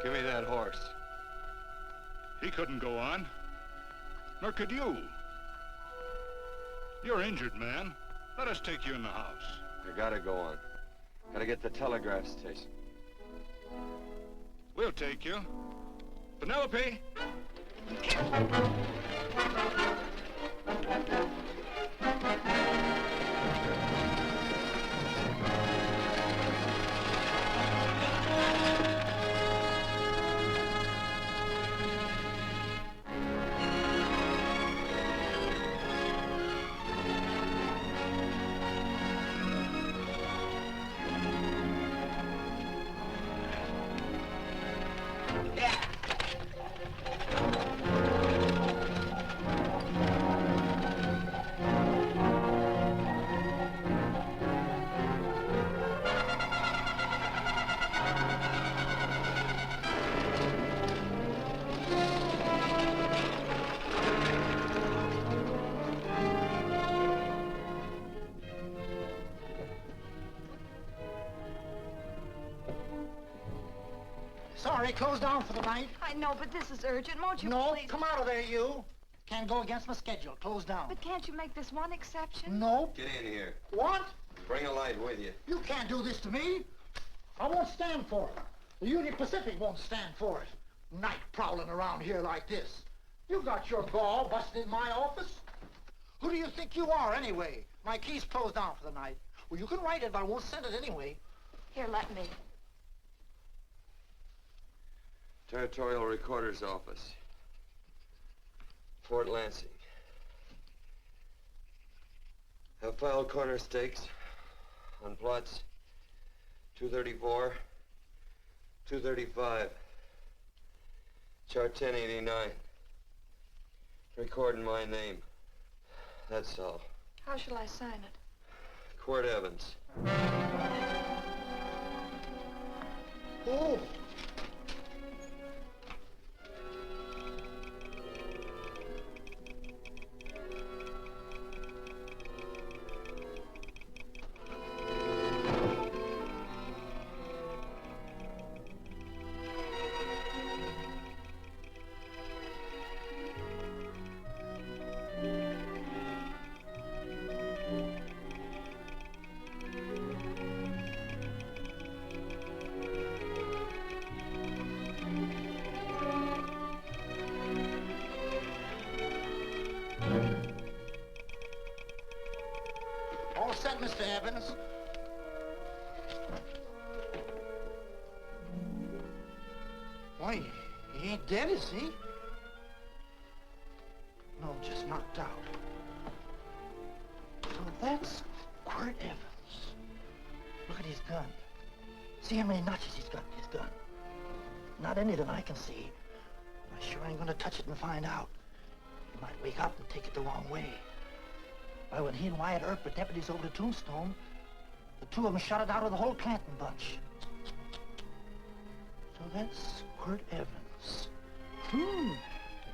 Give me that horse. He couldn't go on. Nor could you. You're injured, man. Let us take you in the house. I gotta go on. Gotta get to the telegraph station. We'll take you. Penelope! Sorry, closed down for the night. I know, but this is urgent. Won't you No, please? come out of there, you. Can't go against my schedule. Closed down. But can't you make this one exception? No. Get in here. What? Bring a light with you. You can't do this to me. I won't stand for it. The Union Pacific won't stand for it. Night prowling around here like this. You got your gall busting in my office? Who do you think you are, anyway? My key's closed down for the night. Well, you can write it, but I won't send it anyway. Here, let me. Territorial Recorder's Office. Fort Lansing. Have filed corner stakes on plots 234, 235, chart 1089. Recording my name. That's all. How shall I sign it? Quirt Evans. Oh. All set, Mr. Evans. Why, he ain't dead, is he? No, just knocked out. So that's Quirt Evans. Look at his gun. See how many notches he's got in his gun. Not any that I can see. I sure ain't gonna touch it and find out. He might wake up and take it the wrong way. Why, when he and Wyatt Earp were deputies over to Tombstone, the two of them shot it out of the whole Clanton bunch. So that's Quirt Evans.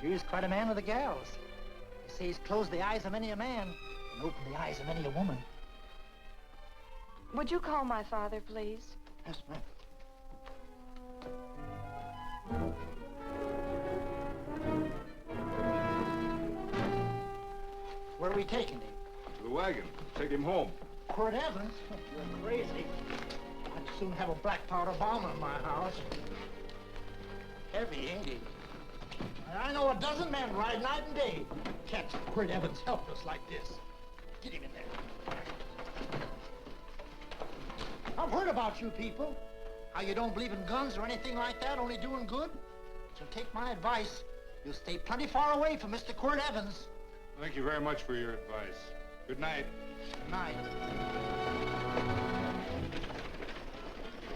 He's quite a man with the gals. They say he's closed the eyes of many a man and opened the eyes of many a woman. Would you call my father, please? Yes, ma'am. Where are we taking him? To the wagon. Take him home. Quirt Evans? You're crazy. I'd soon have a black powder bomb in my house. Heavy, ain't he? I know a dozen men ride night and day. Catch Quirt Evans helpless like this. Get him in there. I've heard about you people. How you don't believe in guns or anything like that, only doing good. So take my advice. You'll stay plenty far away from Mr. Quirt Evans. Thank you very much for your advice. Good night. Good night.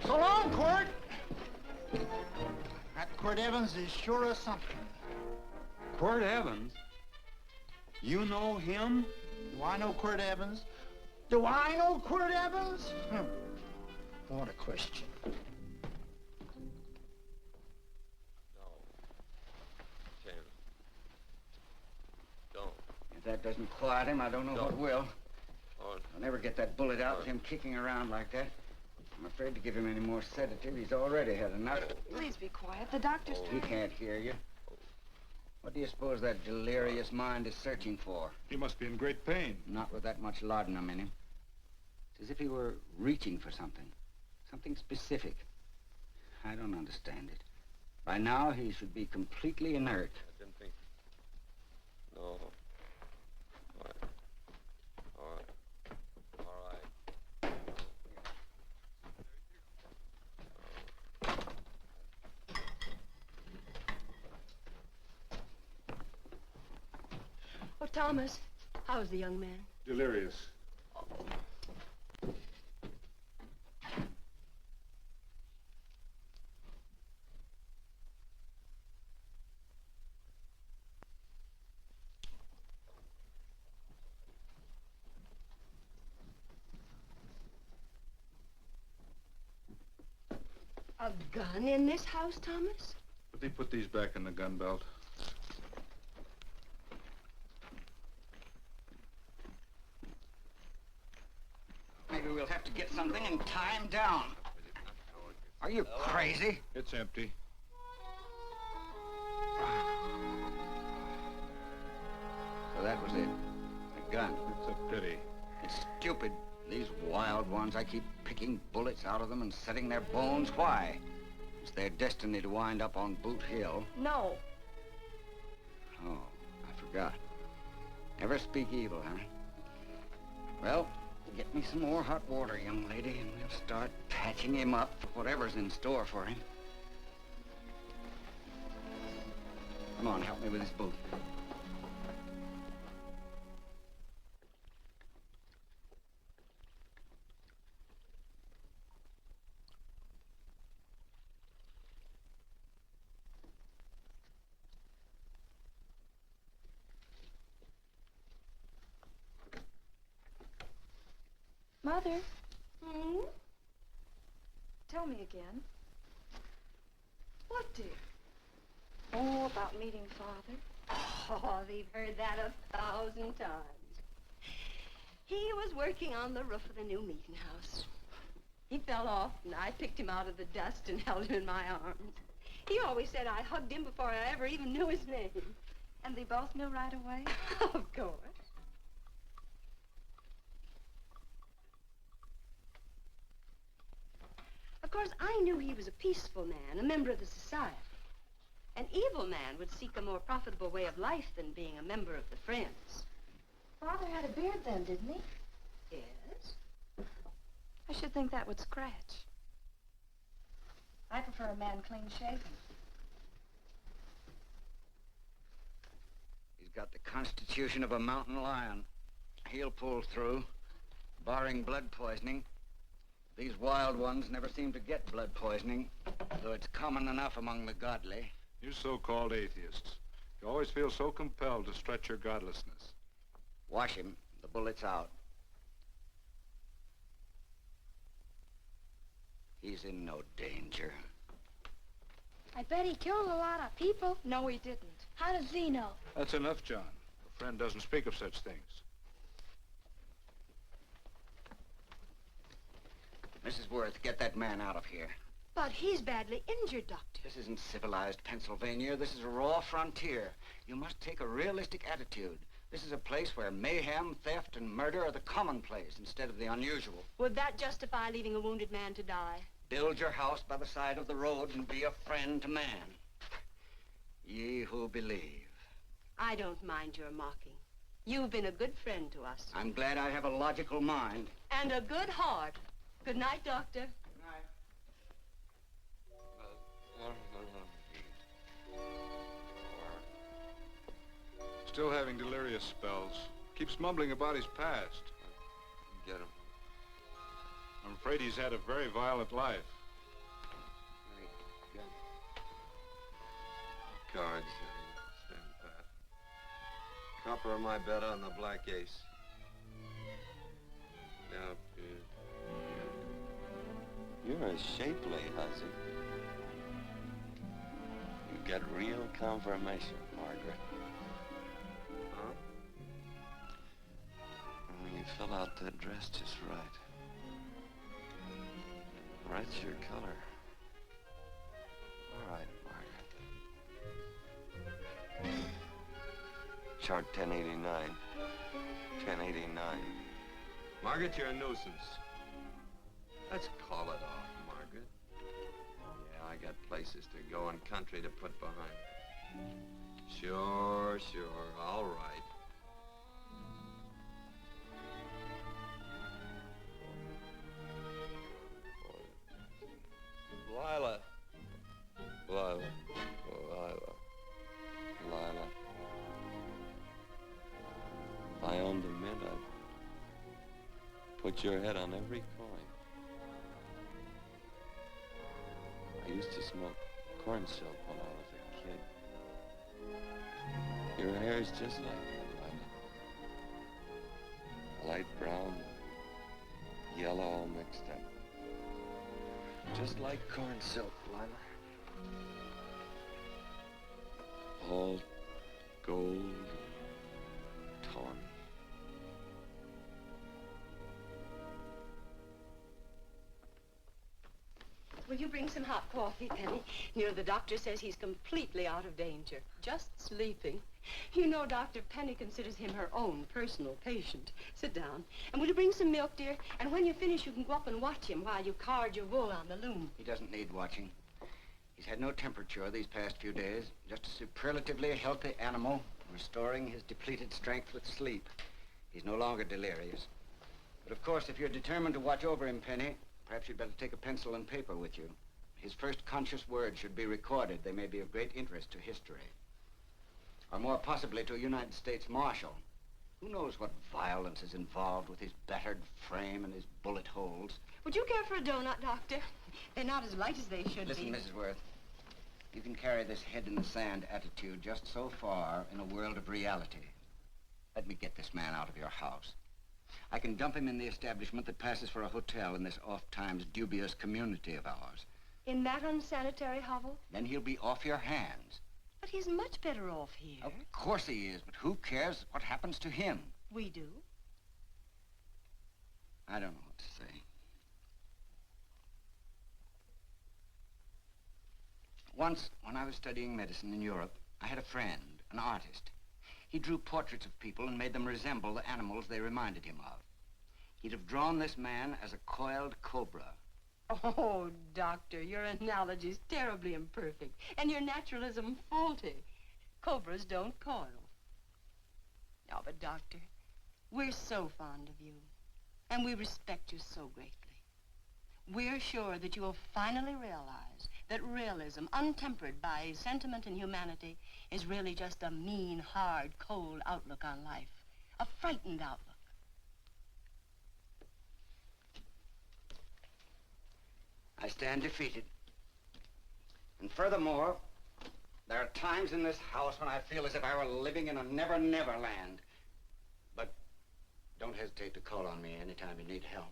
So long, Quirt. That Quirt Evans is sure a something. Quirt Evans? You know him? Do I know Quirt Evans? Do I know Quirt Evans? What a question. No. Tim. Don't. If that doesn't quiet him, I don't know what will. Oh, I'll never get that bullet out with him kicking around like that. I'm afraid to give him any more sedative. He's already had enough. Please be quiet. The doctor's He trying. can't hear you. What do you suppose that delirious mind is searching for? He must be in great pain. Not with that much laudanum in him. It's as if he were reaching for something. Something specific. I don't understand it. By now, he should be completely inert. I didn't think. No. All right. All right. All right. Oh, Thomas, how's the young man? Delirious. A gun in this house, Thomas? But they put these back in the gun belt. Maybe we'll have to get something and tie him down. Are you crazy? It's empty. So that was it. A gun. It's a pity. It's stupid. These wild ones, I keep picking bullets out of them and setting their bones. Why? It's their destiny to wind up on Boot Hill. No. Oh, I forgot. Never speak evil, huh? Well, get me some more hot water, young lady, and we'll start patching him up for whatever's in store for him. Come on, help me with his boot. Mother, Hmm? tell me again. What, dear? Oh, about meeting Father. Oh, they've heard that 1,000 times. He was working on the roof of the new meeting house. He fell off, and I picked him out of the dust and held him in my arms. He always said I hugged him before I ever even knew his name. And they both knew right away? Of course. Of course, I knew he was a peaceful man, a member of the society. An evil man would seek a more profitable way of life than being a member of the Friends. Father had a beard then, didn't he? Yes? I should think that would scratch. I prefer a man clean shaven. He's got the constitution of a mountain lion. He'll pull through, barring blood poisoning. These wild ones never seem to get blood poisoning, though it's common enough among the godly. You so-called atheists. You always feel so compelled to stretch your godlessness. Wash him. The bullet's out. He's in no danger. I bet he killed a lot of people. No, he didn't. How does he know? That's enough, John. A friend doesn't speak of such things. Mrs. Worth, get that man out of here. But he's badly injured, Doctor. This isn't civilized Pennsylvania. This is a raw frontier. You must take a realistic attitude. This is a place where mayhem, theft, and murder are the commonplace instead of the unusual. Would that justify leaving a wounded man to die? Build your house by the side of the road and be a friend to man. Ye who believe. I don't mind your mocking. You've been a good friend to us. I'm glad I have a logical mind. And a good heart. Good night, Doctor. Good night. Still having delirious spells. Keeps mumbling about his past. Get him. I'm afraid he's had a very violent life. Cards. Stand pat. Copper on my bet on the black ace. Now, you're a shapely hussy. You get real confirmation, Margaret. Huh? Well, you fill out that dress just right. That's your color. All right, Margaret. Chart 1089. 1089. Margaret, you're a nuisance. Let's call it off, Margaret. Yeah, I got places to go and country to put behind. Sure, all right. Lila. If I owned a mint, I'd put your head on every coin. I used to smoke corn silk when I was a kid. Your hair's just like that, Lila. Light brown, yellow all mixed up. Just like corn silk, Lila. All gold, tawny. Will you bring some hot coffee, Penny? You know, the doctor says he's completely out of danger. Just sleeping. You know, Dr. Penny considers him her own personal patient. Sit down. And will you bring some milk, dear? And when you finish, you can go up and watch him while you card your wool on the loom. He doesn't need watching. He's had no temperature these past few days. Just a superlatively healthy animal, restoring his depleted strength with sleep. He's no longer delirious. But of course, if you're determined to watch over him, Penny, perhaps you'd better take a pencil and paper with you. His first conscious words should be recorded. They may be of great interest to history. Or more possibly to a United States Marshal. Who knows what violence is involved with his battered frame and his bullet holes. Would you care for a donut, Doctor? They're not as light as they should Listen, be. Mrs. Worth. You can carry this head-in-the-sand attitude just so far in a world of reality. Let me get this man out of your house. I can dump him in the establishment that passes for a hotel in this oft-times dubious community of ours. In that unsanitary hovel? Then he'll be off your hands. But he's much better off here. Of course he is, but who cares what happens to him? We do. I don't know what to say. Once, when I was studying medicine in Europe, I had a friend, an artist. He drew portraits of people and made them resemble the animals they reminded him of. He'd have drawn this man as a coiled cobra. Oh, Doctor, your analogy's terribly imperfect, and your naturalism faulty. Cobras don't coil. No, but Doctor, we're so fond of you, and we respect you so greatly. We're sure that you will finally realize that realism, untempered by sentiment and humanity, is really just a mean, hard, cold outlook on life. A frightened outlook. I stand defeated. And furthermore, there are times in this house when I feel as if I were living in a never-never land. But don't hesitate to call on me anytime you need help.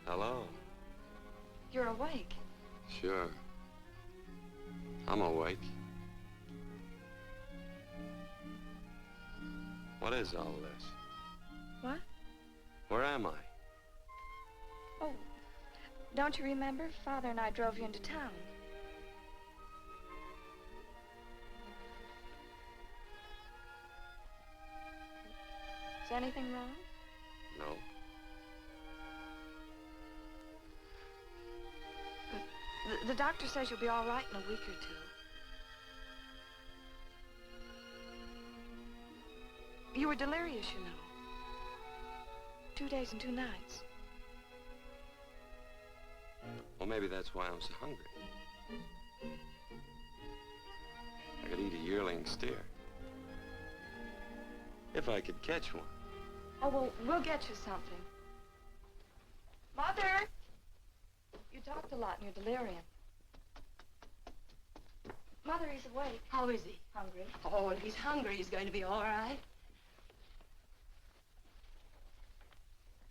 Hello. You're awake. Sure. I'm awake. What is all this? What? Where am I? Oh, don't you remember? Father and I drove you into town. Is anything wrong? No. The doctor says you'll be all right in a week or two. You were delirious, you know. 2 days and 2 nights. Well, maybe that's why I'm so hungry. I could eat a yearling steer. If I could catch one. Oh, well, we'll get you something. Mother! You talked a lot in your delirium. Mother, he's awake. How is he? Hungry. Oh, if he's hungry, he's going to be all right.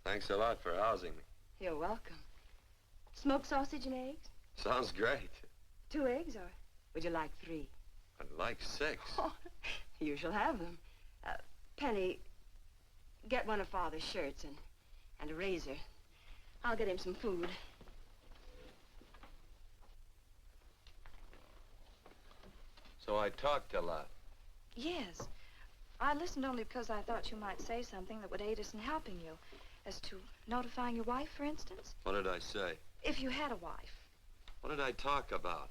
Thanks a lot for housing me. You're welcome. Smoked sausage and eggs? Sounds great. 2 eggs, or would you like 3? I'd like 6. Oh, you shall have them. Penny, get one of Father's shirts and a razor. I'll get him some food. So I talked a lot. Yes. I listened only because I thought you might say something that would aid us in helping you. As to notifying your wife, for instance. What did I say? If you had a wife. What did I talk about?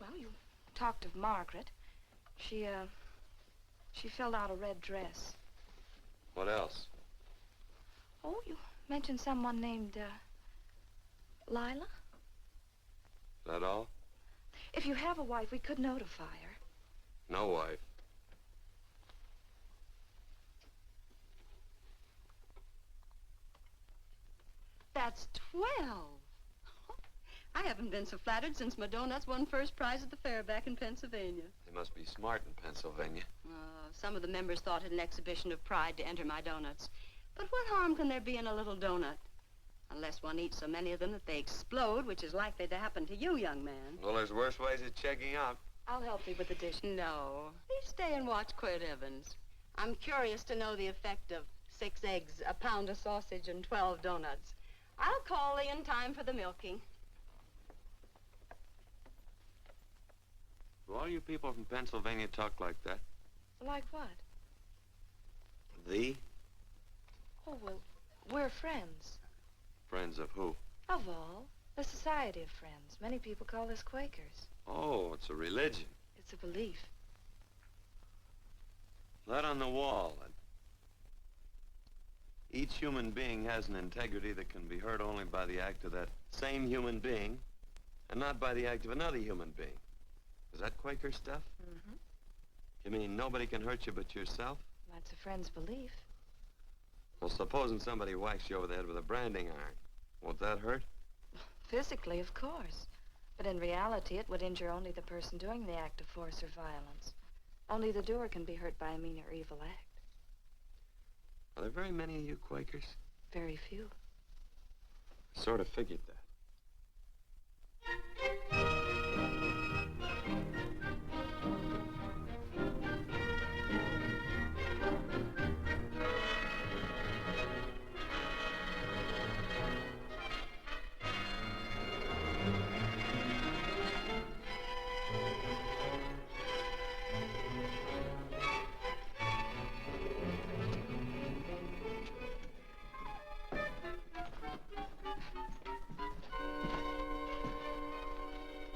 Well, you talked of Margaret. She filled out a red dress. What else? Oh, you mentioned someone named, Lila? That all? If you have a wife, we could notify her. No wife. That's 12. I haven't been so flattered since my donuts won first prize at the fair back in Pennsylvania. They must be smart in Pennsylvania. Some of the members thought it an exhibition of pride to enter my donuts. But what harm can there be in a little donut? Unless one eats so many of them that they explode, which is likely to happen to you, young man. Well, there's worse ways of checking out. I'll help you with the dish. No. Please stay and watch Quirt Evans. I'm curious to know the effect of 6 eggs, a pound of sausage, and 12 donuts. I'll call Lee in time for the milking. Do all you people from Pennsylvania talk like that? Like what? Thee? Oh, well, we're friends. Friends of who? Of all. The Society of Friends. Many people call us Quakers. Oh, it's a religion. It's a belief. That on the wall. Each human being has an integrity that can be hurt only by the act of that same human being, and not by the act of another human being. Is that Quaker stuff? Mm-hmm. You mean nobody can hurt you but yourself? That's a friend's belief. Well, supposing somebody whacks you over the head with a branding iron. Won't that hurt? Physically, of course. But in reality, it would injure only the person doing the act of force or violence. Only the doer can be hurt by a mean or evil act. Are there very many of you Quakers? Very few. Sort of figured that.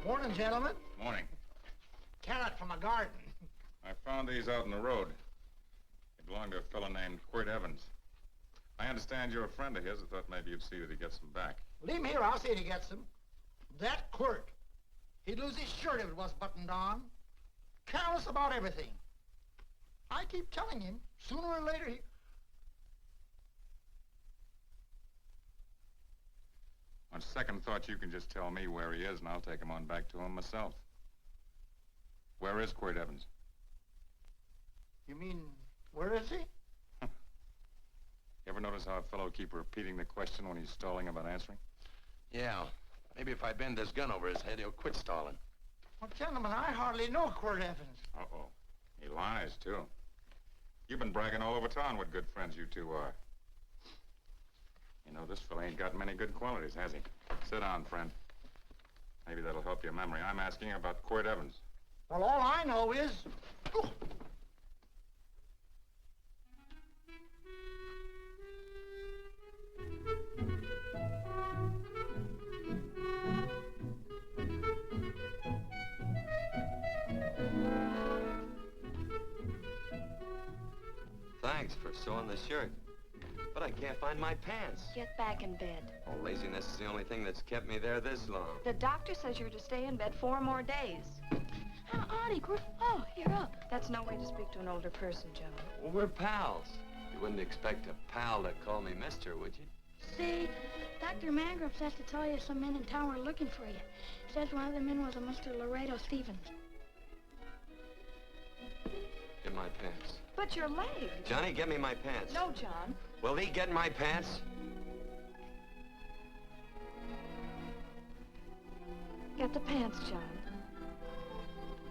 Morning, gentlemen. Morning. Carrot from a garden. I found these out in the road. They belong to a fellow named Quirt Evans. I understand you're a friend of his. I thought maybe you'd see that he gets them back. Leave him here, I'll see that he gets them. That Quirt. He'd lose his shirt if it was buttoned on. Careless about everything. I keep telling him, sooner or later he... On second thought, you can just tell me where he is, and I'll take him on back to him myself. Where is Quirt Evans? You mean, where is he? You ever notice how a fellow keep repeating the question when he's stalling about answering? Yeah. Maybe if I bend this gun over his head, he'll quit stalling. Well, gentlemen, I hardly know Quirt Evans. Uh-oh. He lies, too. You've been bragging all over town what good friends you two are. You know, this fella ain't got many good qualities, has he? Sit down, friend. Maybe that'll help your memory. I'm asking about Quirt Evans. Well, all I know is... Oh. Thanks for sewing the shirt. But I can't find my pants. Get back in bed. Oh, laziness is the only thing that's kept me there this long. The doctor says you're to stay in bed 4 more days. Auntie, oh, you're up. That's no way to speak to an older person, Joan. Well, we're pals. You wouldn't expect a pal to call me mister, would you? See, Dr. Mangrove says to tell you some men in town were looking for you. Says one of the men was a Mr. Laredo Stevens. Get my pants. But your leg. Johnny, get me my pants. No, John. Will he get my pants? Get the pants, John.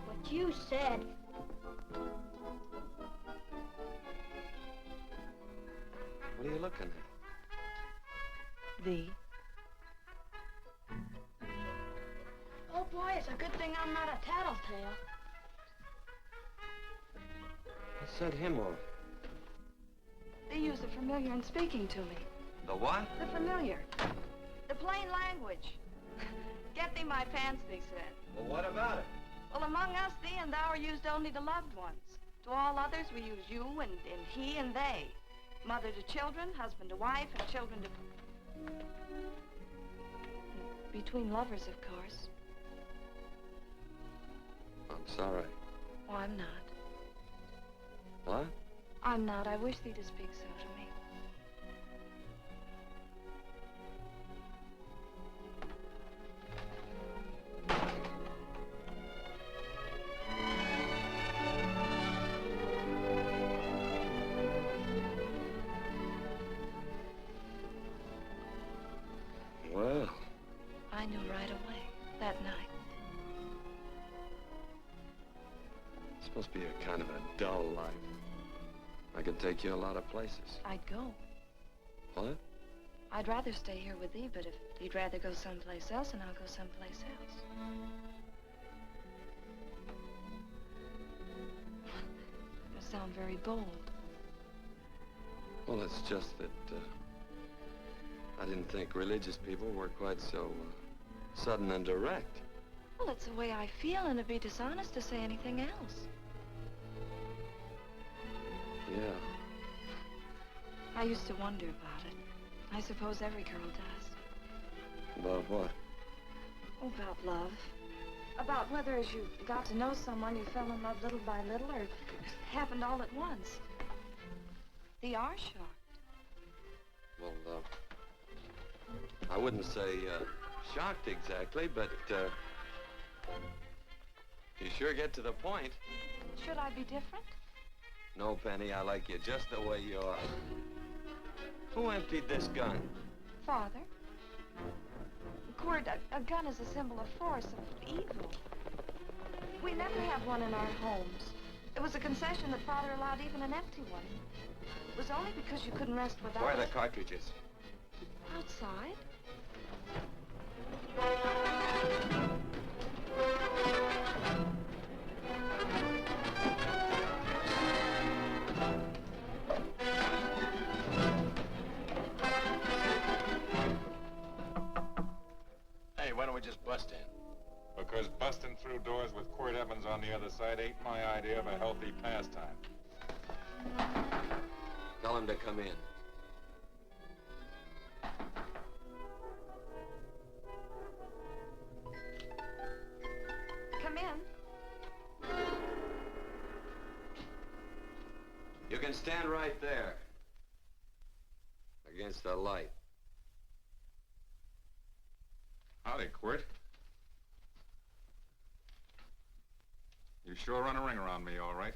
What you said. What are you looking at? The. Oh, boy, it's a good thing I'm not a tattletale. What set him off? They use the familiar in speaking to me. The what? The familiar. The plain language. Get thee my pants, they said. Well, what about it? Well, among us, thee and thou are used only to loved ones. To all others, we use you and he and they. Mother to children, husband to wife, and children to... Between lovers, of course. I'm sorry. Oh, I'm not. What? I'm not. I wish thee to speak so to me. Well. I knew right away, that night. It's supposed to be a kind of a dull life. I could take you a lot of places. I'd go. What? I'd rather stay here with thee, but if you'd rather go someplace else, then I'll go someplace else. You sound very bold. Well, it's just that, I didn't think religious people were quite so, sudden and direct. Well, it's the way I feel, and it'd be dishonest to say anything else. Yeah. I used to wonder about it. I suppose every girl does. About what? Oh, about love. About whether as you got to know someone, you fell in love little by little, or it happened all at once. They are shocked. Well, I wouldn't say, shocked exactly, but, you sure get to the point. Should I be different? No, Penny, I like you just the way you are. Who emptied this gun? Father. Quirt, a gun is a symbol of force, of evil. We never have one in our homes. It was a concession that Father allowed even an empty one. It was only because you couldn't rest without Where are it. the cartridges? Outside. Hey, why don't we just bust in? Because busting through doors with Quirt Evans on the other side ain't my idea of a healthy pastime. Tell him to come in. Come in. You can stand right there. Against the light. Howdy, Quirt. You sure run a ring around me, all right.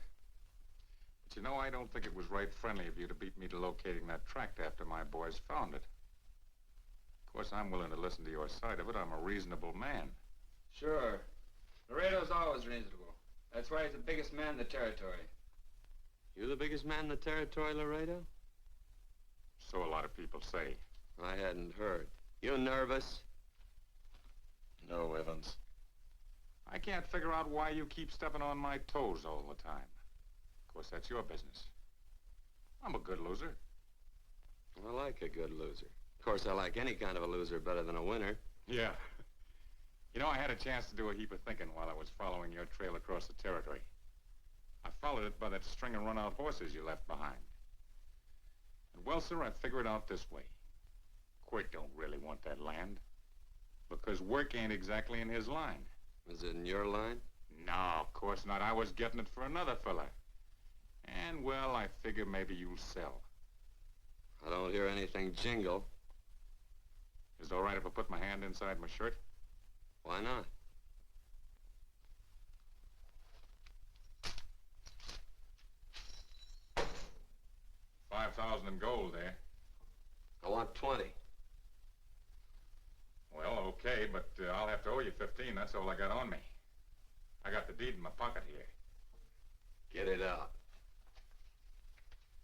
But you know, I don't think it was right friendly of you to beat me to locating that tract after my boys found it. Of course, I'm willing to listen to your side of it. I'm a reasonable man. Sure. Laredo's always reasonable. That's why he's the biggest man in the territory. You the biggest man in the territory, Laredo? So a lot of people say. I hadn't heard. You nervous? No, Evans. I can't figure out why you keep stepping on my toes all the time. Of course, that's your business. I'm a good loser. I like a good loser. Of course, I like any kind of a loser better than a winner. Yeah. You know, I had a chance to do a heap of thinking while I was following your trail across the territory. I followed it by that string of run-out horses you left behind. And, well, sir, I figure it out this way. Quirt don't really want that land. Because work ain't exactly in his line. Is it in your line? No, of course not. I was getting it for another fella. And, well, I figure maybe you'll sell. I don't hear anything jingle. Is it all right if I put my hand inside my shirt? Why not? $5,000 in gold there. I want 20. Well, okay, but I'll have to owe you 15. That's all I got on me. I got the deed in my pocket here. Get it out.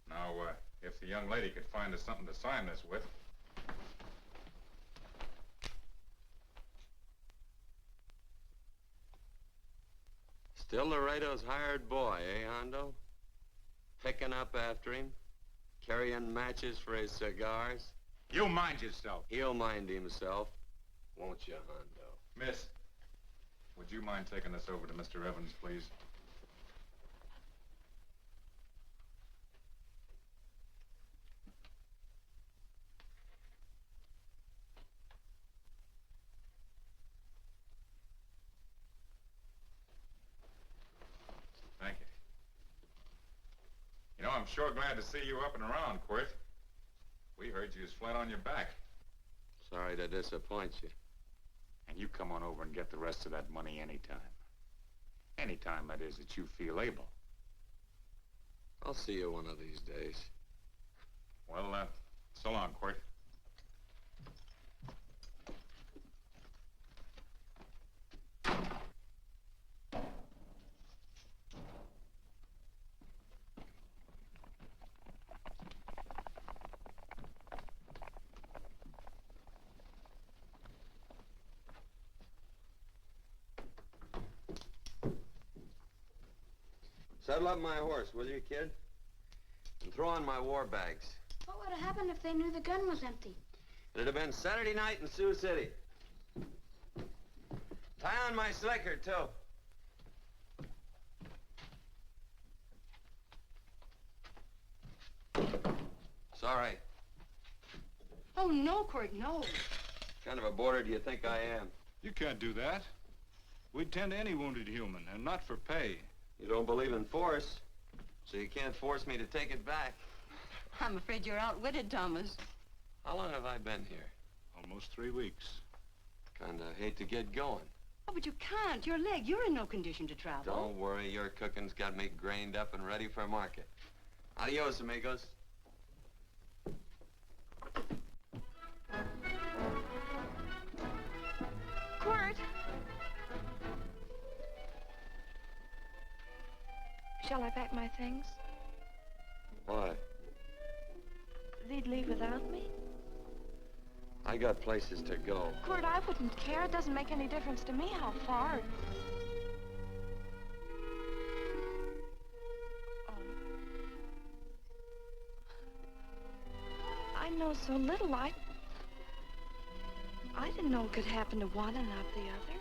Now, if the young lady could find us something to sign this with. Still Laredo's hired boy, eh, Hondo? Picking up after him, carrying matches for his cigars. You mind yourself. He'll mind himself, won't you, Hondo? Miss, would you mind taking this over to Mr. Evans, please? Thank you. You know, I'm sure glad to see you up and around, Quirt. We heard you was flat on your back. Sorry to disappoint you. And you come on over and get the rest of that money anytime. Anytime, that is, that you feel able. I'll see you one of these days. Well, so long, Quirt. Saddle up my horse, will you, kid? And throw on my war bags. What would have happened if they knew the gun was empty? It'd have been Saturday night in Sioux City. Tie on my slicker, too. Sorry. Oh, no, Quirt, no. What kind of a boarder do you think I am? You can't do that. We'd tend to any wounded human, and not for pay. You don't believe in force, so you can't force me to take it back. I'm afraid you're outwitted, Thomas. How long have I been here? Almost 3 weeks. Kinda hate to get going. Oh, but you can't. Your leg, you're in no condition to travel. Don't worry, your cooking's got me grained up and ready for market. Adios, amigos. Quirt! Shall I pack my things? Why? They'd leave without me? I got places to go. Quirt, I wouldn't care. It doesn't make any difference to me how far. Oh. I know so little. I didn't know it could happen to one and not the other.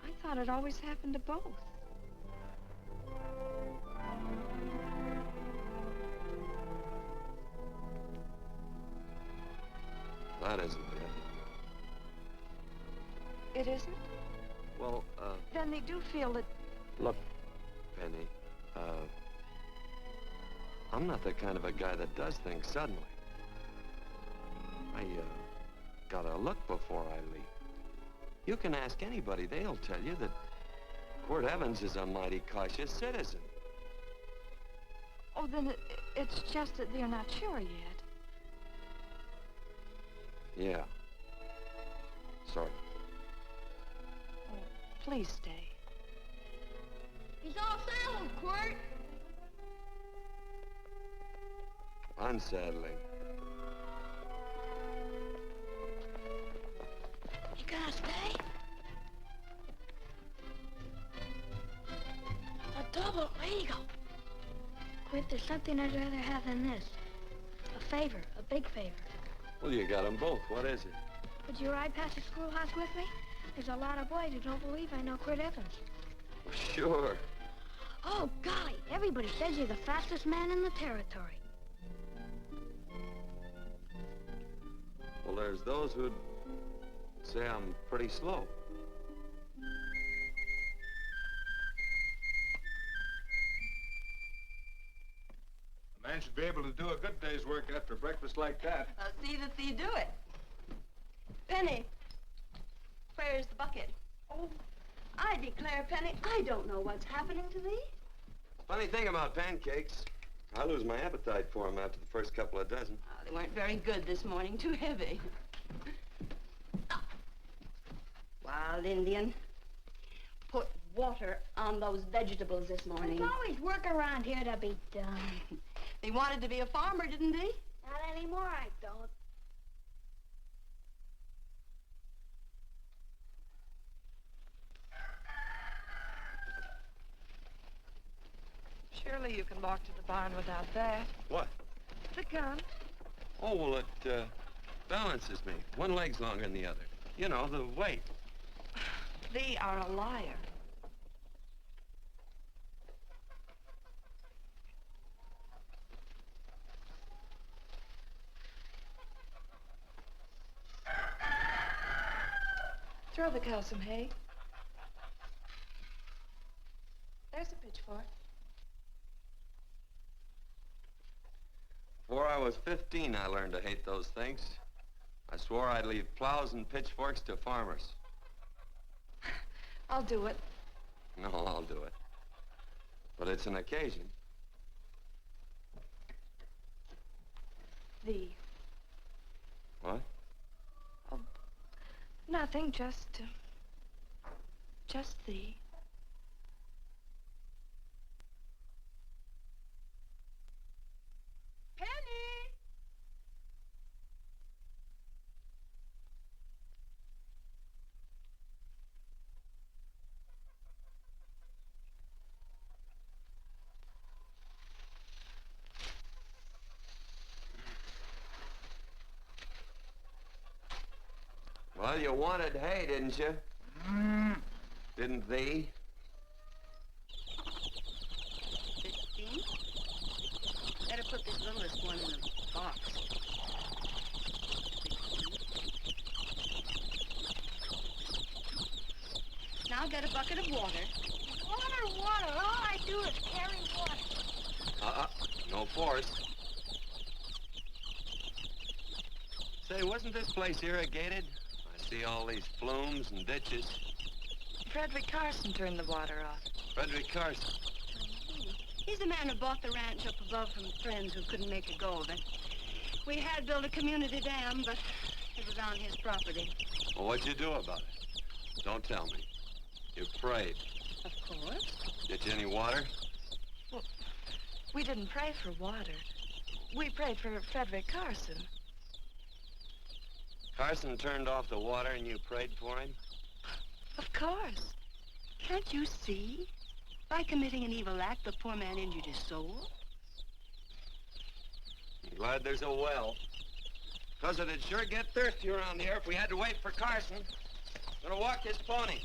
I thought it always happened to both. That isn't it. It isn't? Well, Then they do feel that... look, Penny, I'm not the kind of a guy that does things suddenly. I, gotta look before I leave. You can ask anybody, they'll tell you that Quirt Evans is a mighty cautious citizen. Oh, then it's just that they're not sure yet. Yeah. Sorry. Oh, please stay. He's all saddled, Quirt. Unsettling. You gonna stay? A double eagle. Quirt, there's something I'd rather have than this. A favor, a big favor. Well, you got them both. What is it? Would you ride past the schoolhouse with me? There's a lot of boys who don't believe I know Quirt Evans. Sure. Oh, golly, everybody says you're the fastest man in the territory. Well, there's those who'd say I'm pretty slow. The man should be able to do a good day's work after breakfast like that. I'll see that you do it. Penny, where's the bucket? Oh, I declare, Penny, I don't know what's happening to thee. Funny thing about pancakes, I lose my appetite for them after the first couple of dozen. Oh, they weren't very good this morning, too heavy. Wild Indian, put water on those vegetables this morning. There's always work around here to be done. He wanted to be a farmer, didn't he? Not anymore, I don't. Surely you can walk to the barn without that. What? The gun. Oh, well, it balances me. One leg's longer than the other. You know, the weight. Thee are a liar. Throw the cow some hay. There's a pitchfork. Before I was 15, I learned to hate those things. I swore I'd leave plows and pitchforks to farmers. I'll do it. No, I'll do it. But it's an occasion. Thee. What? Oh, nothing, just thee. Penny! Well, you wanted hay, didn't you? Didn't thee? 15? Better put this littlest one in a box. 16. Now get a bucket of water. Water, water. All I do is carry water. No force. Say, wasn't this place irrigated? I see all these flumes and ditches. Frederick Carson turned the water off. Frederick Carson. He's the man who bought the ranch up above from friends who couldn't make a go of it. We had built a community dam, but it was on his property. Well, what'd you do about it? Don't tell me. You prayed. Of course. Get you any water? Well, we didn't pray for water. We prayed for Frederick Carson. Carson turned off the water and you prayed for him? Of course. Can't you see? By committing an evil act, the poor man injured his soul. I'm glad there's a well. Because it'd sure get thirsty around here if we had to wait for Carson. Gonna walk his pony.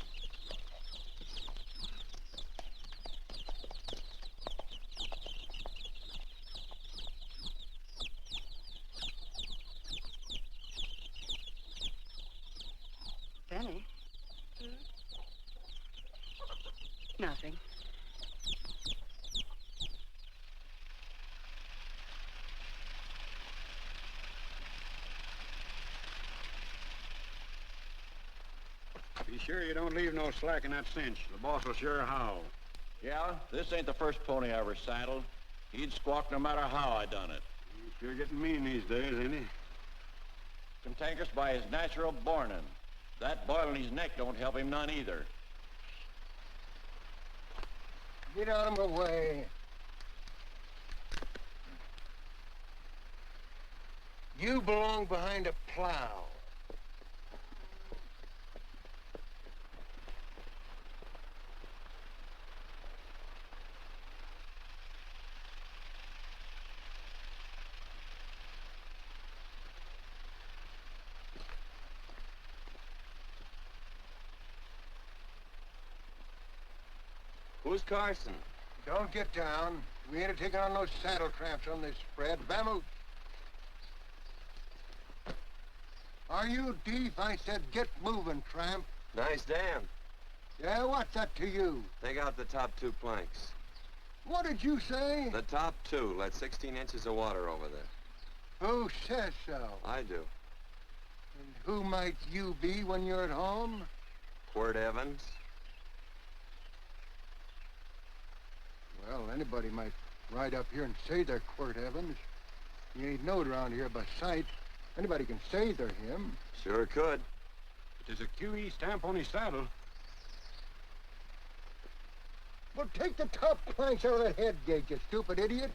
Benny? Nothing. Be sure you don't leave no slack in that cinch. The boss will sure howl. Yeah, this ain't the first pony I ever saddled. He'd squawk no matter how I done it. He's sure getting mean these days, ain't he? Cantankerous by his natural bornin'. That boil in his neck don't help him none either. Get out of my way. You belong behind a plow. Who's Carson? Don't get down. We ain't taking on no saddle tramps on this spread. Vamoose. Are you deef? I said get moving, tramp. Nice dam. Yeah, what's that to you? Take out the top two planks. What did you say? The top two let 16 inches of water over there. Who says so? I do. And who might you be when you're at home? Quirt Evans. Well, anybody might ride up here and say they're Quirt Evans. You ain't knowed around here by sight. Anybody can say they're him. Sure could. There's a QE stamp on his saddle. Well, take the top planks out of that head gate, you stupid idiot.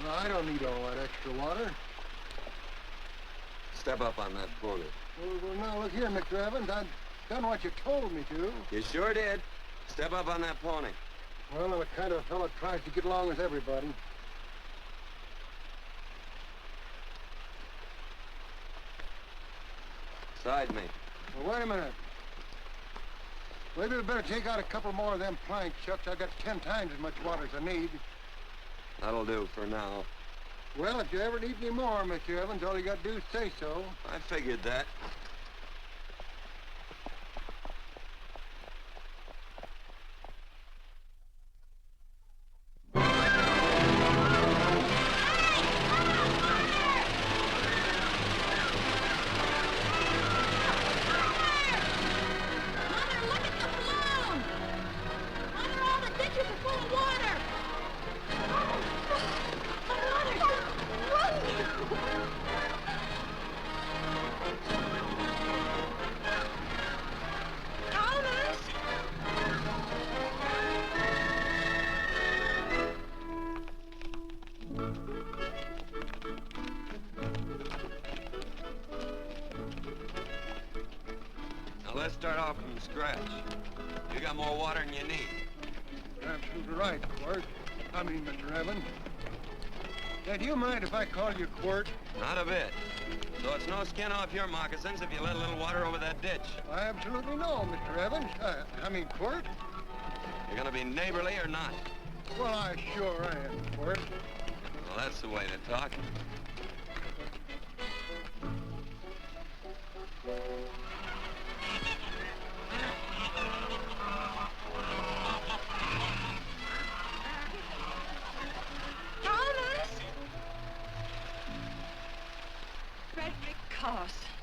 No, I don't need all that extra water. Step up on that pony. Well, now, look here, Mr. Evans. I've done what you told me to. You sure did. Step up on that pony. Well, I'm the kind of fellow that tries to get along with everybody. Side me. Well, wait a minute. Maybe we better take out a couple more of them planks, Shucks. I've got 10 times as much water as I need. That'll do for now. Well, if you ever need any more, Mr. Evans, all you got to do is say so. I figured that. Let's start off from scratch. You got more water than you need. You're absolutely right, Quirt. I mean, Mr. Evans. Now, do you mind if I call you Quirt? Not a bit. So it's no skin off your moccasins if you let a little water over that ditch. I absolutely know, Mr. Evans. I mean, Quirt. You're gonna be neighborly or not? Well, I sure am, Quirt. Well, that's the way to talk.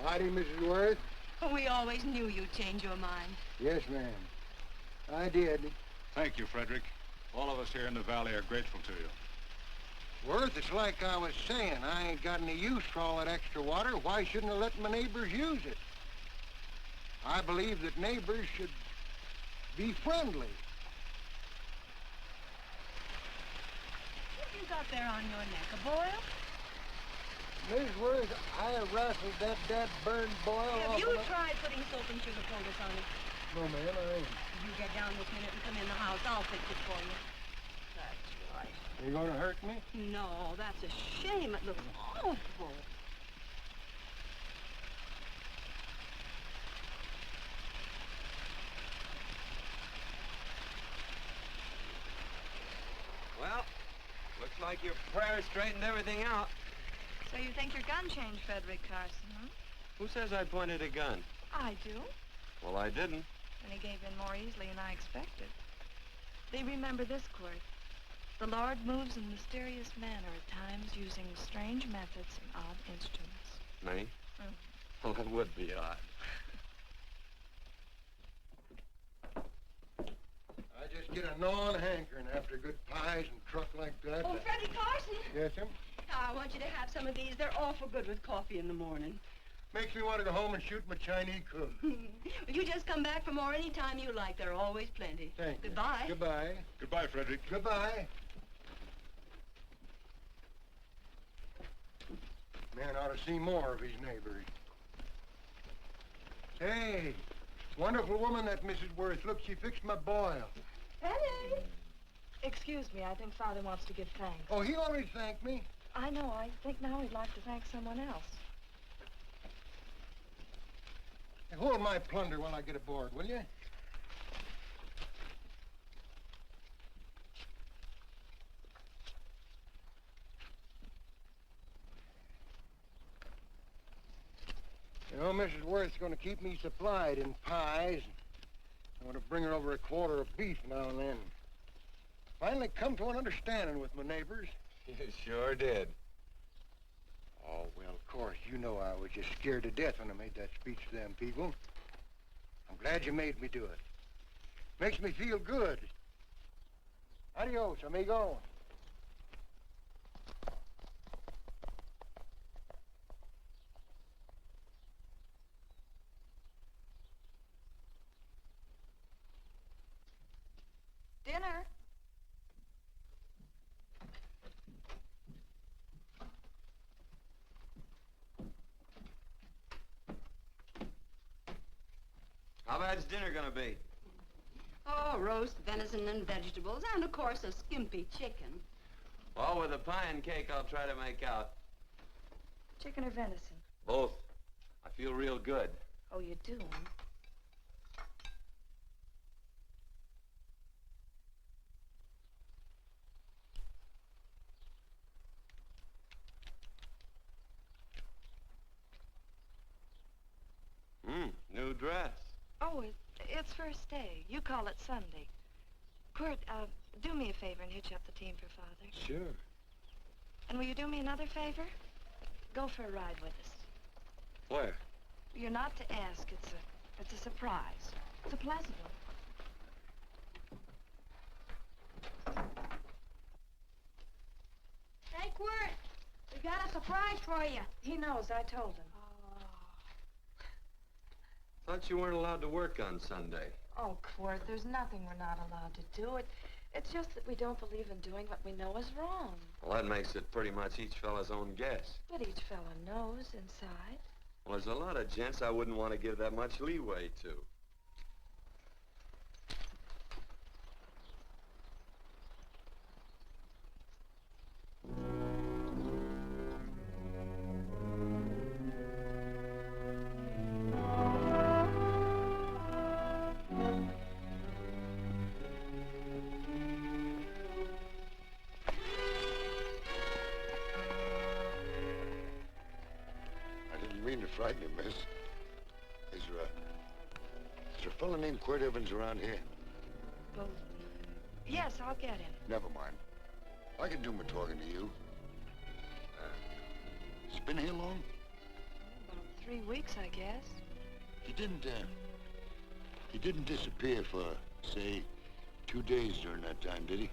Howdy, Mrs. Worth. We always knew you'd change your mind. Yes, ma'am. I did. Thank you, Frederick. All of us here in the valley are grateful to you. Worth, it's like I was saying. I ain't got any use for all that extra water. Why shouldn't I let my neighbors use it? I believe that neighbors should be friendly. What you got there on your neck, a boil? Miss Worth, I rustled that burned boil Have off you of my... tried putting soap and sugar poultice on it? No, ma'am, I ain't. You get down this minute and come in the house. I'll fix it for you. That's right. You gonna hurt me? No, that's a shame. It looks awful. Well, looks like your prayer straightened everything out. So you think your gun changed, Frederick Carson, huh? Who says I pointed a gun? I do. Well, I didn't. And he gave in more easily than I expected. They remember this, Quirt. The Lord moves in mysterious manner at times, using strange methods and odd instruments. Me? Well, that would be odd. I just get a gnawing hankering after good pies and truck like that. Oh, Freddie Carson. Yes, ma'am? I want you to have some of these. They're awful good with coffee in the morning. Makes me want to go home and shoot my Chinese cook. Well, you just come back for more any time you like. There are always plenty. Thank you. Goodbye. Goodbye. Goodbye, Frederick. Goodbye. Man ought to see more of his neighbors. Hey, wonderful woman, that Mrs. Worth. Look, she fixed my boil. Penny! Excuse me, I think Father wants to give thanks. Oh, he already thanked me. I know. I think now he'd like to thank someone else. Hey, hold my plunder while I get aboard, will you? Mrs. Worth's going to keep me supplied in pies. I'm going to bring her over a quarter of beef now and then. Finally come to an understanding with my neighbors. You sure did. Oh, well, of course, you know I was just scared to death when I made that speech to them people. I'm glad you made me do it. Makes me feel good. Adios, amigo. Dinner. How bad's dinner gonna be? Oh, roast venison and vegetables, and of course a skimpy chicken. Well, with the pie and cake, I'll try to make out. Chicken or venison? Both. I feel real good. Oh, you do? New dress. Oh, it's first day. You call it Sunday. Quirt, do me a favor and hitch up the team for Father. Sure. And will you do me another favor? Go for a ride with us. Where? You're not to ask. It's a surprise. It's a pleasant one. Hey, Quirt, we got a surprise for you. He knows. I told him. Thought you weren't allowed to work on Sunday. Oh, Quirt, there's nothing we're not allowed to do. It's just that we don't believe in doing what we know is wrong. Well, that makes it pretty much each fella's own guess. But each fella knows inside. Well, there's a lot of gents I wouldn't want to give that much leeway to. Frighten you, miss. Is there a fella named Quirt Evans around here? Well, yes, I'll get him. Never mind. I can do my talking to you. He's been here long? About 3 weeks, I guess. He didn't disappear for, say, 2 days during that time, did he?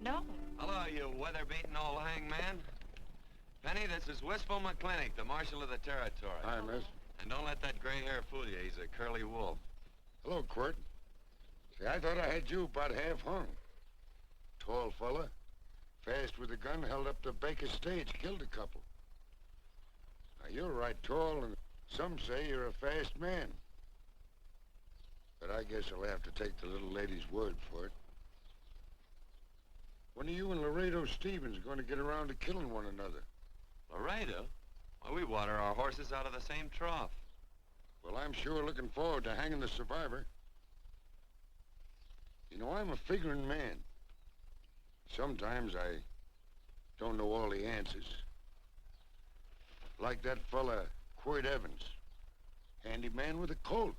No. Hello, you weather-beaten old hangman. Penny, this is Wistful McClintock, the Marshal of the Territory. Hi, miss. And don't let that gray hair fool you. He's a curly wolf. Hello, Quirt. See, I thought I had you about half hung. Tall fella, fast with a gun, held up the Baker stage, killed a couple. Now, you're right tall, and some say you're a fast man. But I guess I'll have to take the little lady's word for it. When are you and Laredo Stevens going to get around to killing one another? Laredo? Well, we water our horses out of the same trough. Well, I'm sure looking forward to hanging the survivor. You know, I'm a figuring man. Sometimes I don't know all the answers. Like that fella, Quirt Evans. Handyman with a colt.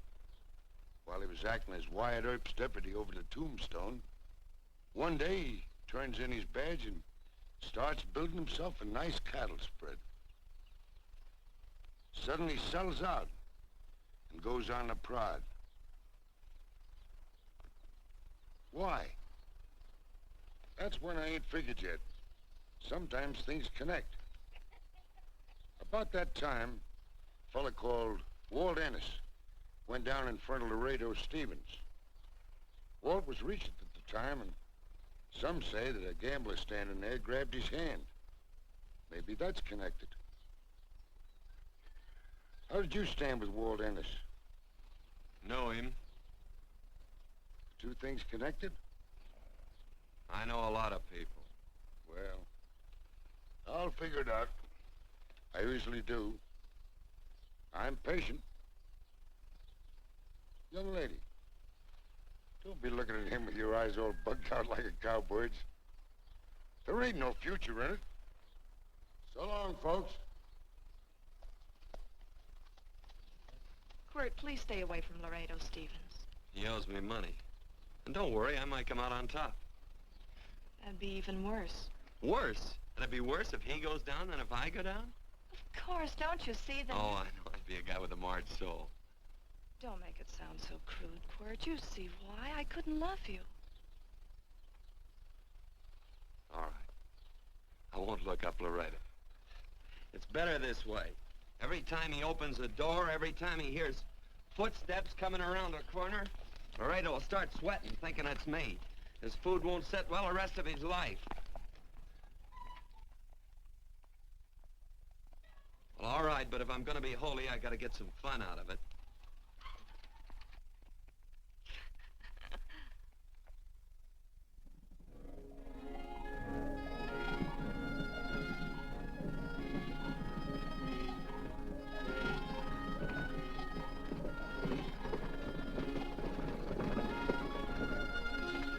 While he was acting as Wyatt Earp's deputy over the tombstone, one day he turns in his badge and starts building himself a nice cattle spread. Suddenly sells out and goes on a prod. Why? That's when I ain't figured yet. Sometimes things connect. About that time, a fella called Walt Ennis went down in front of Laredo Stevens. Walt was Regent at the time, and some say that a gambler standing there grabbed his hand. Maybe that's connected. How did you stand with Walt Ennis? Know him. Two things connected? I know a lot of people. Well, I'll figure it out. I usually do. I'm patient. Young lady, don't be looking at him with your eyes all bugged out like a cowbird's. There ain't no future in it. So long, folks. Quirt, please stay away from Laredo, Stevens. He owes me money. And don't worry, I might come out on top. That'd be even worse. Worse? It'd be worse if he goes down than if I go down? Of course, don't you see that? Oh, I know. I'd be a guy with a marred soul. Don't make it sound so crude, Quirt. You see why I couldn't love you. All right. I won't look up Laredo. It's better this way. Every time he opens the door, every time he hears footsteps coming around the corner, Laredo will start sweating, thinking it's me. His food won't sit well the rest of his life. Well, all right, but if I'm gonna be holy, I gotta get some fun out of it.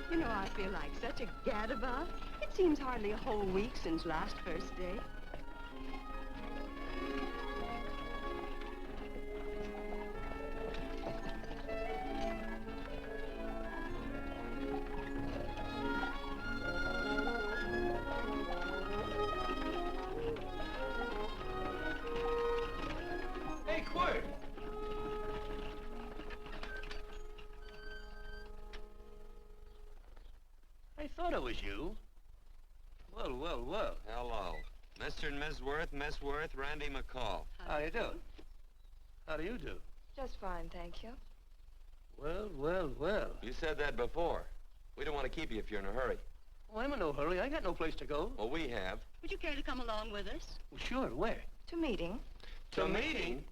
You know, I feel like such a gadabout. It seems hardly a whole week since last first day. Hey, Quirt! I thought it was you. Well, well, well. Hello. Mr. and Miss Worth, Randy McCall. How you doing? How do you do? Just fine, thank you. Well, well, well. You said that before. We don't want to keep you if you're in a hurry. Oh, I'm in no hurry. I got no place to go. Well, we have. Would you care to come along with us? Well, sure. Where? To meeting. To meeting?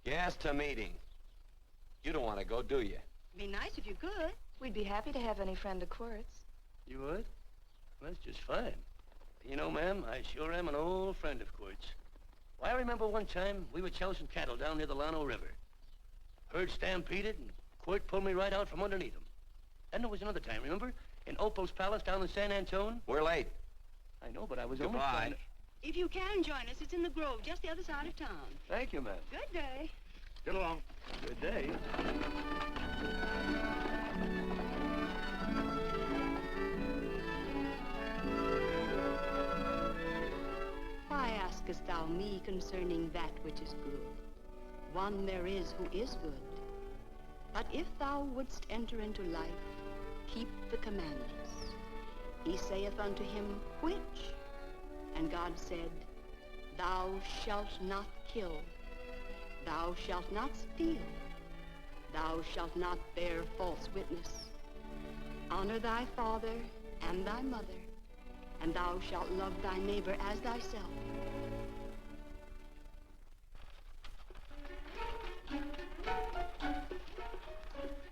Yes, to meeting. You don't want to go, do you? Be nice if you could. We'd be happy to have any friend of Quirt's. You would? Well, that's just fine. You know, ma'am, I sure am an old friend of Quirt's. Well, I remember one time we were chousing cattle down near the Llano River. Herd stampeded, and Quirt pulled me right out from underneath him. Then there was another time, remember? In Opal's Palace down in San Antone? We're late. I know, but I was Goodbye. only trying to... If you can join us, it's in the Grove, just the other side of town. Thank you, ma'am. Good day. Get along. Good day. Why askest thou me concerning that which is good? One there is who is good. But if thou wouldst enter into life, keep the commandments. He saith unto him, which? And God said, thou shalt not kill. Thou shalt not steal. Thou shalt not bear false witness. Honor thy father and thy mother, and thou shalt love thy neighbor as thyself.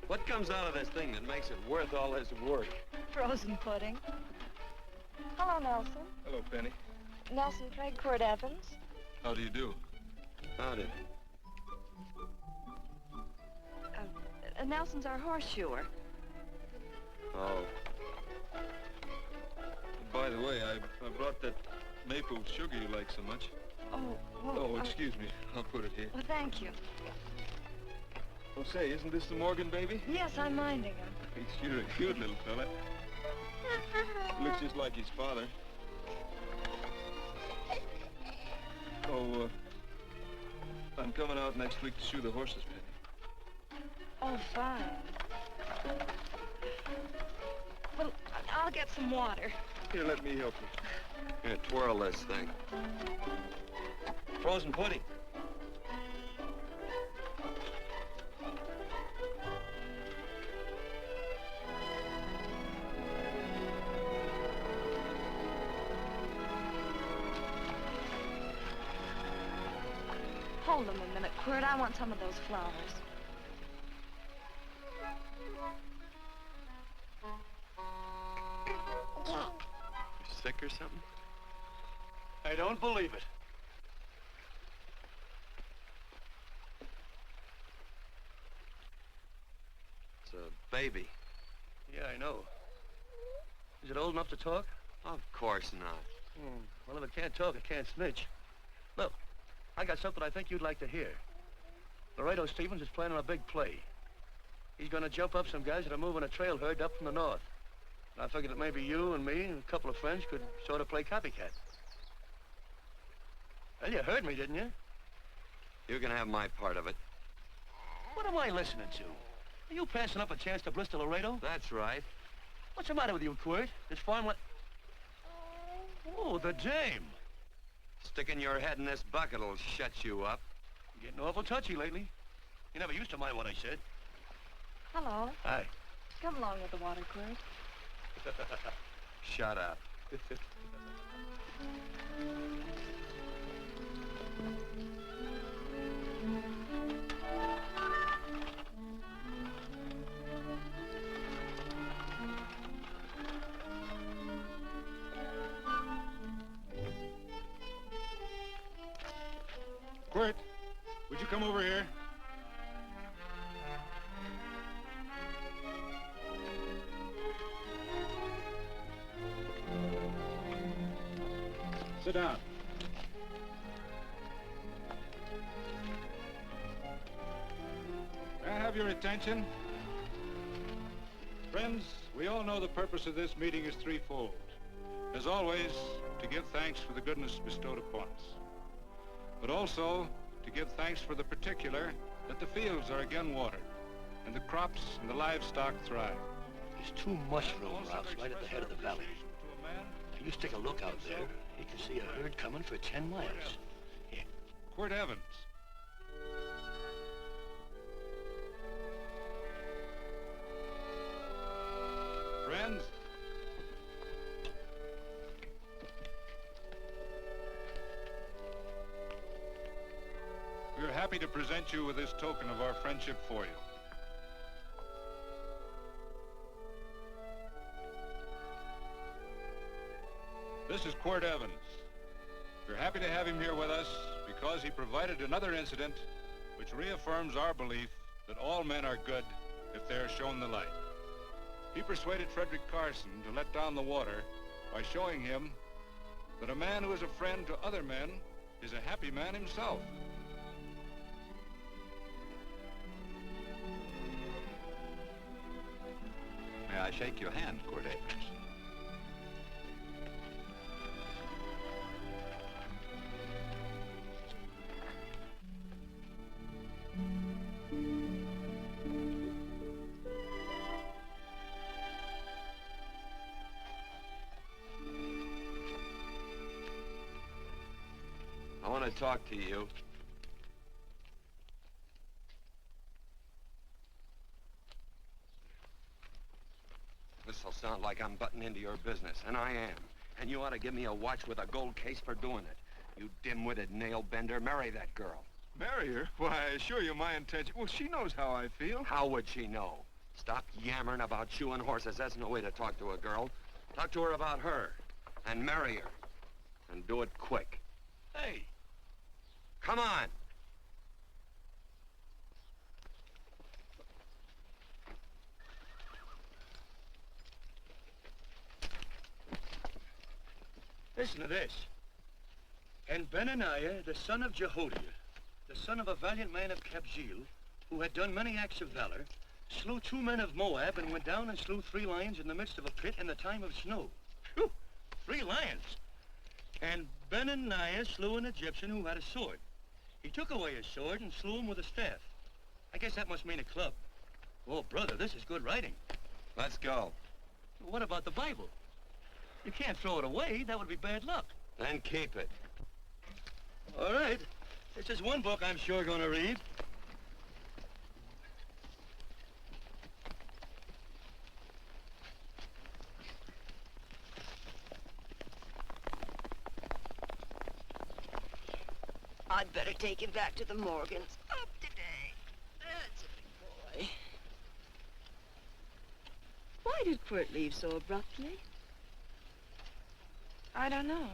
What comes out of this thing that makes it worth all this work? Frozen pudding. Hello, Nelson. Hello, Penny. Nelson Craig, Quirt Evans. How do you do? Howdy. Nelson's our horseshoer. Oh. By the way, I brought that maple sugar you like so much. Oh, well... Oh, excuse me. I'll put it here. Well, thank you. Oh, say, isn't this the Morgan baby? Yes, I'm minding him. He's sure a cute little fella. Looks just like his father. Oh, I'm coming out next week to shoe the horses, Penny. Oh, fine. Well, I'll get some water. Here, let me help you. Here, twirl this thing. Frozen pudding. Hold them a minute, Quirt. I want some of those flowers. You sick or something? I don't believe it. It's a baby. Yeah, I know. Is it old enough to talk? Of course not. Well, if it can't talk, it can't snitch. Look, I got something I think you'd like to hear. Laredo Stevens is planning a big play. He's gonna jump up some guys that are moving a trail herd up from the north. And I figured that maybe you and me and a couple of friends could sort of play copycat. Well, you heard me, didn't you? You can have my part of it. What am I listening to? Are you passing up a chance to blister Laredo? That's right. What's the matter with you, Quirt? This farm what? Oh, the dame. Sticking your head in this bucket will shut you up. You're getting awful touchy lately. You never used to mind what I said. Hello. Hi. Come along with the water, Quirt. Shut up. Quirt, would you come over here? Sit down. May I have your attention? Friends, we all know the purpose of this meeting is threefold. As always, to give thanks for the goodness bestowed upon us, but also to give thanks for the particular that the fields are again watered, and the crops and the livestock thrive. There's 2 mushroom routes right at the head of the valley. If you stick a look out there, you can see a herd coming for 10 miles. Here. Quirt Evans. Friends, we are happy to present you with this token of our friendship for you. This is Quirt Evans. We're happy to have him here with us because he provided another incident which reaffirms our belief that all men are good if they are shown the light. He persuaded Frederick Carson to let down the water by showing him that a man who is a friend to other men is a happy man himself. May I shake your hand, Quirt Evans? I want to talk to you. This'll sound like I'm butting into your business, and I am. And you ought to give me a watch with a gold case for doing it. You dim-witted nail-bender, marry that girl. Marry her? Why, I assure you my intention... Well, she knows how I feel. How would she know? Stop yammering about shoeing horses. That's no way to talk to a girl. Talk to her about her, and marry her. And do it quick. Hey! Come on! Listen to this. And Benaniah, the son of Jehoiada, the son of a valiant man of Kabzeel, who had done many acts of valor, slew 2 men of Moab and went down and slew 3 lions in the midst of a pit in the time of snow. Whew! 3 lions! And Benaniah slew an Egyptian who had a sword. He took away his sword and slew him with a staff. I guess that must mean a club. Oh, brother, this is good writing. Let's go. What about the Bible? You can't throw it away. That would be bad luck. Then keep it. All right. This is one book I'm sure going to read. I'd better take him back to the Morgans. Up today. That's a big boy. Why did Quirt leave so abruptly? I don't know.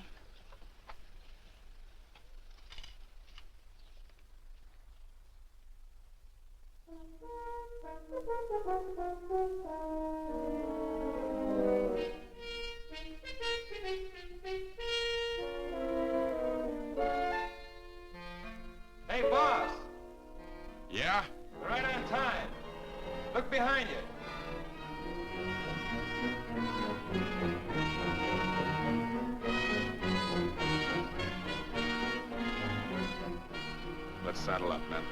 behind you. Let's saddle up, men.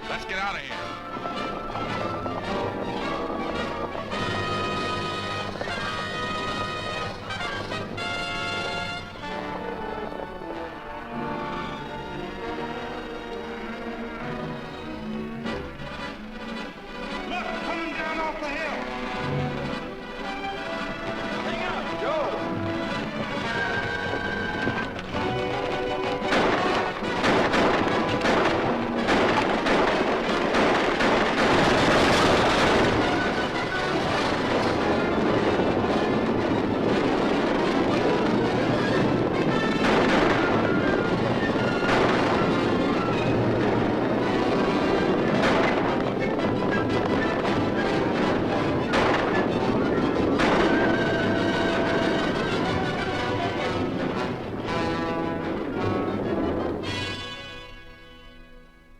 Let's get out of here.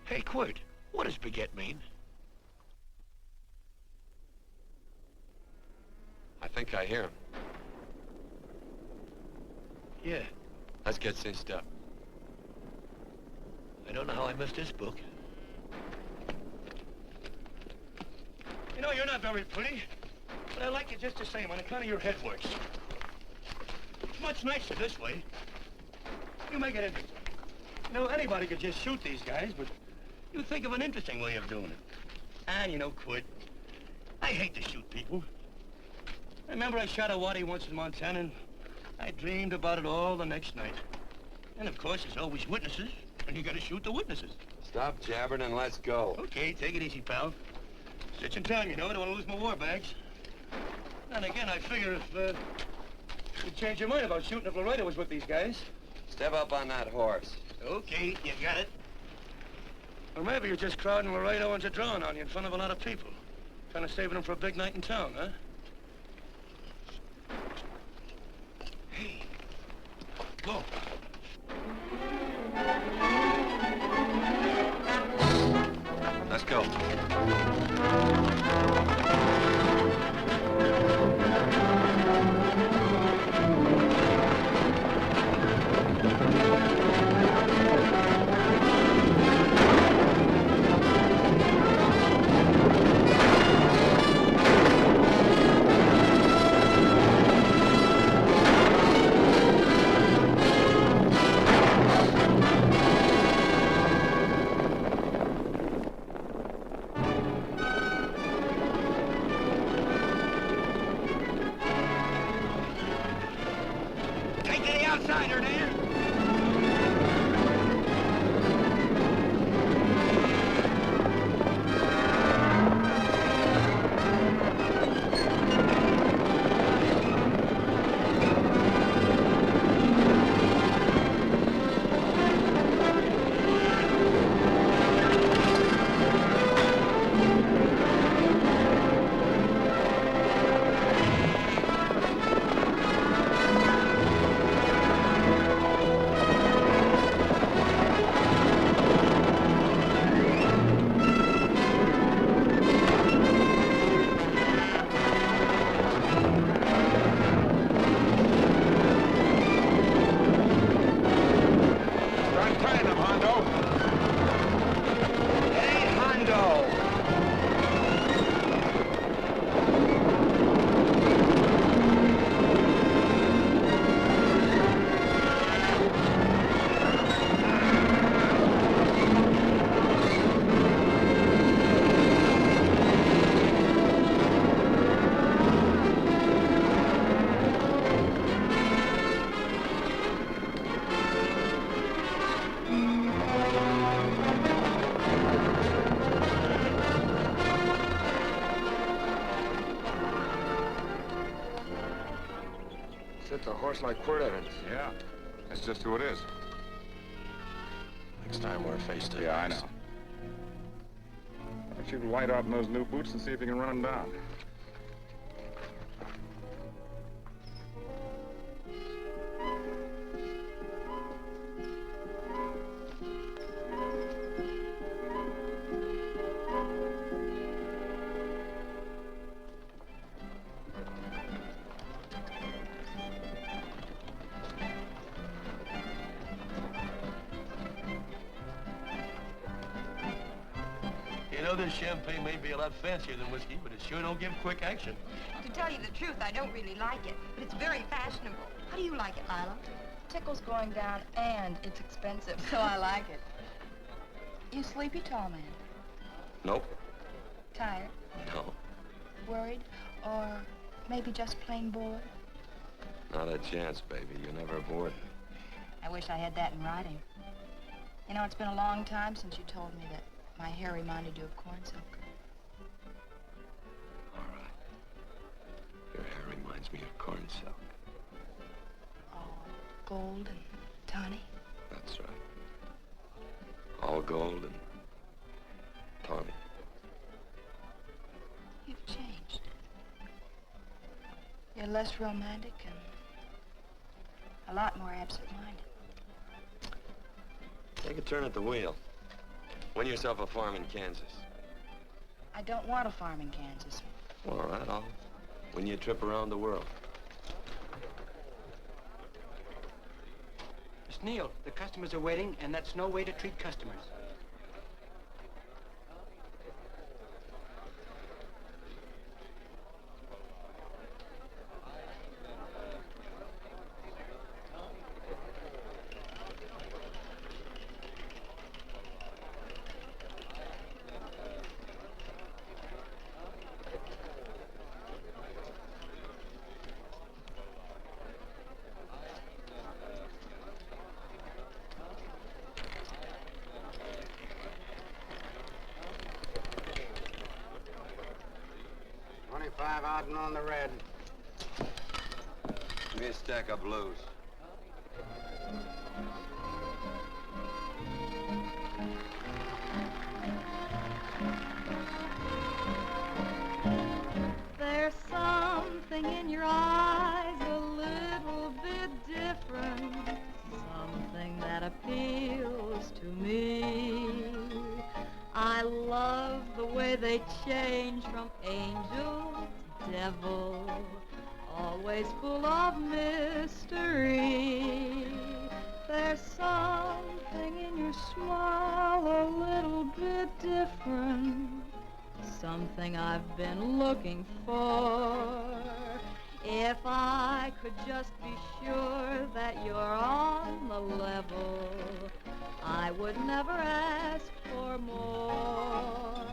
Hey, Quirt, what does baguette mean? I think I hear him. Yeah, Let's get cinched up. I don't know how I missed this book. You know, you're not very pretty, but I like you just the same on account of your head works. It's much nicer this way. You make it interesting. You know, anybody could just shoot these guys, but you think of an interesting way of doing it. And you know, Quirt, I hate to shoot people. I remember I shot a waddy once in Montana, and I dreamed about it all the next night. And of course, there's always witnesses, and you gotta shoot the witnesses. Stop jabbering and let's go. Okay, take it easy, pal. Stitching time, you know. I don't want to lose my war bags. And again, I figure if you'd change your mind about shooting if Laredo was with these guys. Step up on that horse. Okay, you got it. Or maybe you're just crowding Laredo into drawing on you in front of a lot of people. Kind of saving them for a big night in town, huh? Hey, go. Let's go. It's a horse like Quirt Evans. Yeah, that's just who it is. Next time we're face to face. Yeah, I know. Why don't you light out in those new boots and see if you can run him down? You know, this champagne may be a lot fancier than whiskey, but it sure don't give quick action. To tell you the truth, I don't really like it, but it's very fashionable. How do you like it, Lila? Tickle's going down, and it's expensive, so I like it. You sleepy, tall man? Nope. Tired? No. Worried? Or maybe just plain bored? Not a chance, baby. You're never bored. I wish I had that in writing. You know, it's been a long time since you told me that my hair reminded you of corn silk. All right. Your hair reminds me of corn silk. All gold and tawny. That's right. All gold and tawny. You've changed. You're less romantic and a lot more absent-minded. Take a turn at the wheel. Win yourself a farm in Kansas. I don't want a farm in Kansas. All right, I'll win you a trip around the world. Miss Neal, the customers are waiting, and that's no way to treat customers. Out and on the red. Give me a stack of blues. There's something in your eyes a little bit different, something that appeals to me. I love the way they change from angel to devil, always full of mystery. There's something in your smile a little bit different, something I've been looking for. If I could just be sure that you're on the level, I would never ask for more.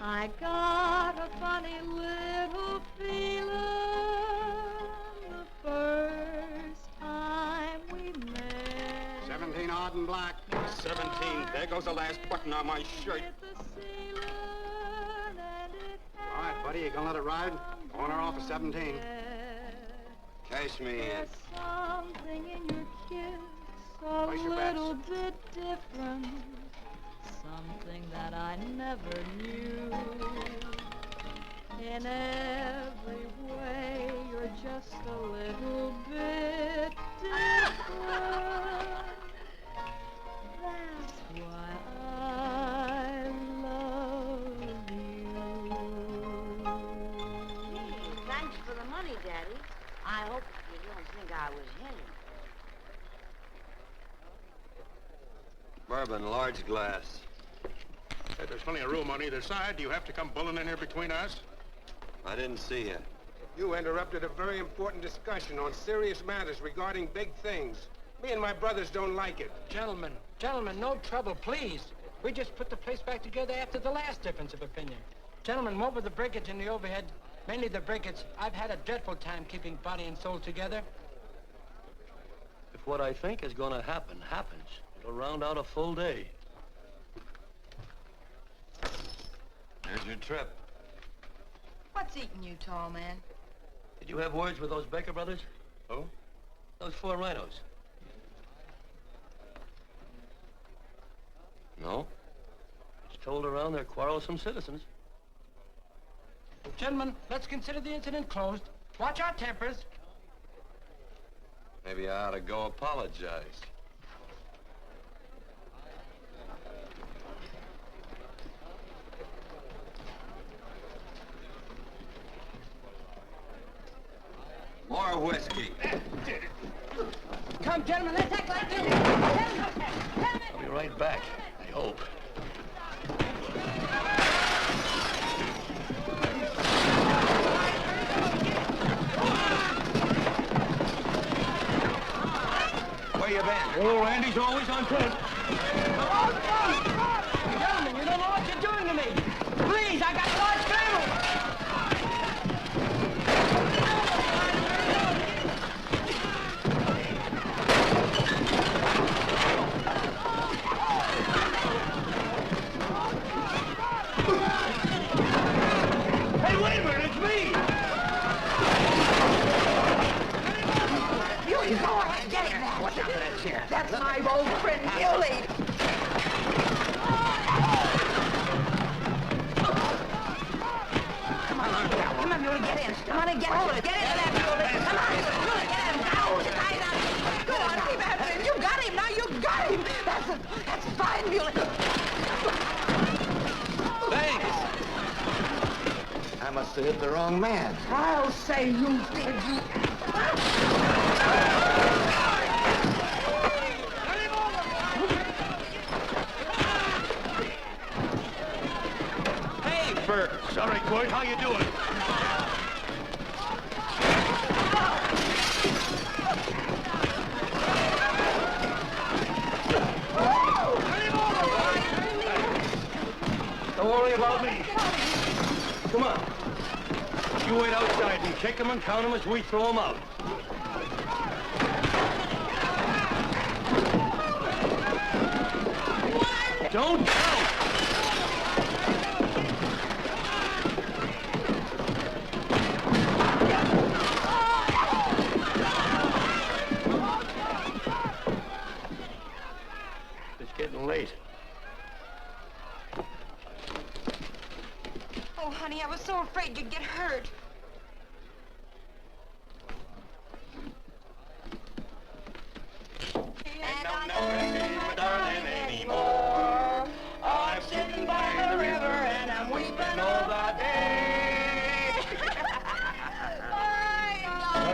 I got a funny little feeling the first time we met. 17 odd and black. 17. There goes the last button on my shirt. All right, buddy, you gonna let it ride? On or off of 17. Cash me in. There's something in your kiss a Place your little bit different, something that I never knew. In every way, you're just a little bit different. That's why I love you. Thanks for the money, Daddy. I hope you don't think I was hinting. Bourbon, large glass. Hey, there's plenty of room on either side. Do you have to come bulling in here between us? I didn't see you. You interrupted a very important discussion on serious matters regarding big things. Me and my brothers don't like it. Gentlemen, no trouble, please. We just put the place back together after the last difference of opinion. Gentlemen, what with the breakage and the overhead, mainly the breakage, I've had a dreadful time keeping body and soul together. If what I think is going to happen happens, it'll round out a full day. Here's your trip. What's eating you, tall man? Did you have words with those Baker brothers? Who? Those 4 rhinos. No? It's told around they're quarrelsome citizens. Gentlemen, let's consider the incident closed. Watch our tempers. Maybe I ought to go apologize. More whiskey. Come, gentlemen, let's act like this. I'll be right back, I hope. Where you been? Oh, Randy's always on point. Gentlemen, you don't know what you're doing to me. Please, I got a large family. Hey, wait a minute, it's me! You go ahead, get him that. Watch out for that chair. That's my old friend, Muley. Come on, Muley, get in. Come on and get hold of it. Get into that, Muley. Come on, Muley, get him. Now, tie it up. Go on, keep after him. You got him, now you got him. That's fine, Muley. Thanks. I must have hit the wrong man. I'll say you did, you... Hey, Bert. Sorry, Quirt. How you doing? Don't worry about me. Come on. You wait outside and kick them and count them as we throw them out. Don't count! It's getting late. Oh, honey, I was so afraid you'd get hurt. And I'm not missing my darling anymore. I'm sitting by the river and I'm weeping all the day.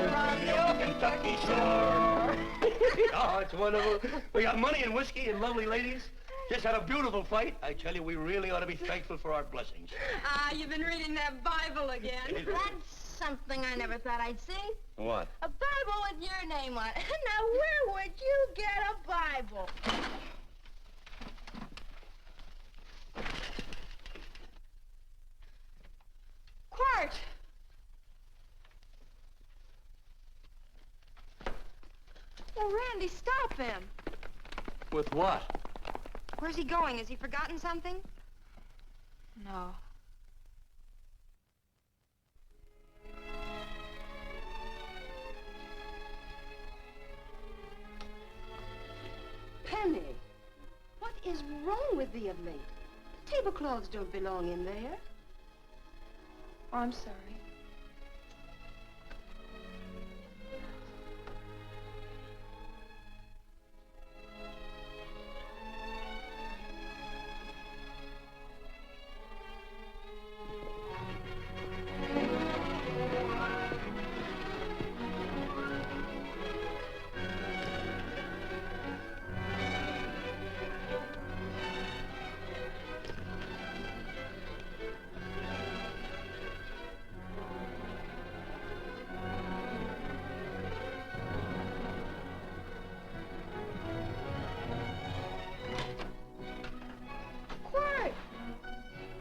From the old Kentucky shore. Oh, it's wonderful. We got money and whiskey and lovely ladies. Just had a beautiful fight. I tell you, we really ought to be thankful for our blessings. Ah, you've been reading that Bible again. That's something I never thought I'd see. What? A Bible with your name on it. Now, where would you get a Bible? Quirt! Oh, Randy, stop him. With what? Where's he going? Has he forgotten something? No. Penny, what is wrong with thee of late? The tablecloths don't belong in there. Oh, I'm sorry.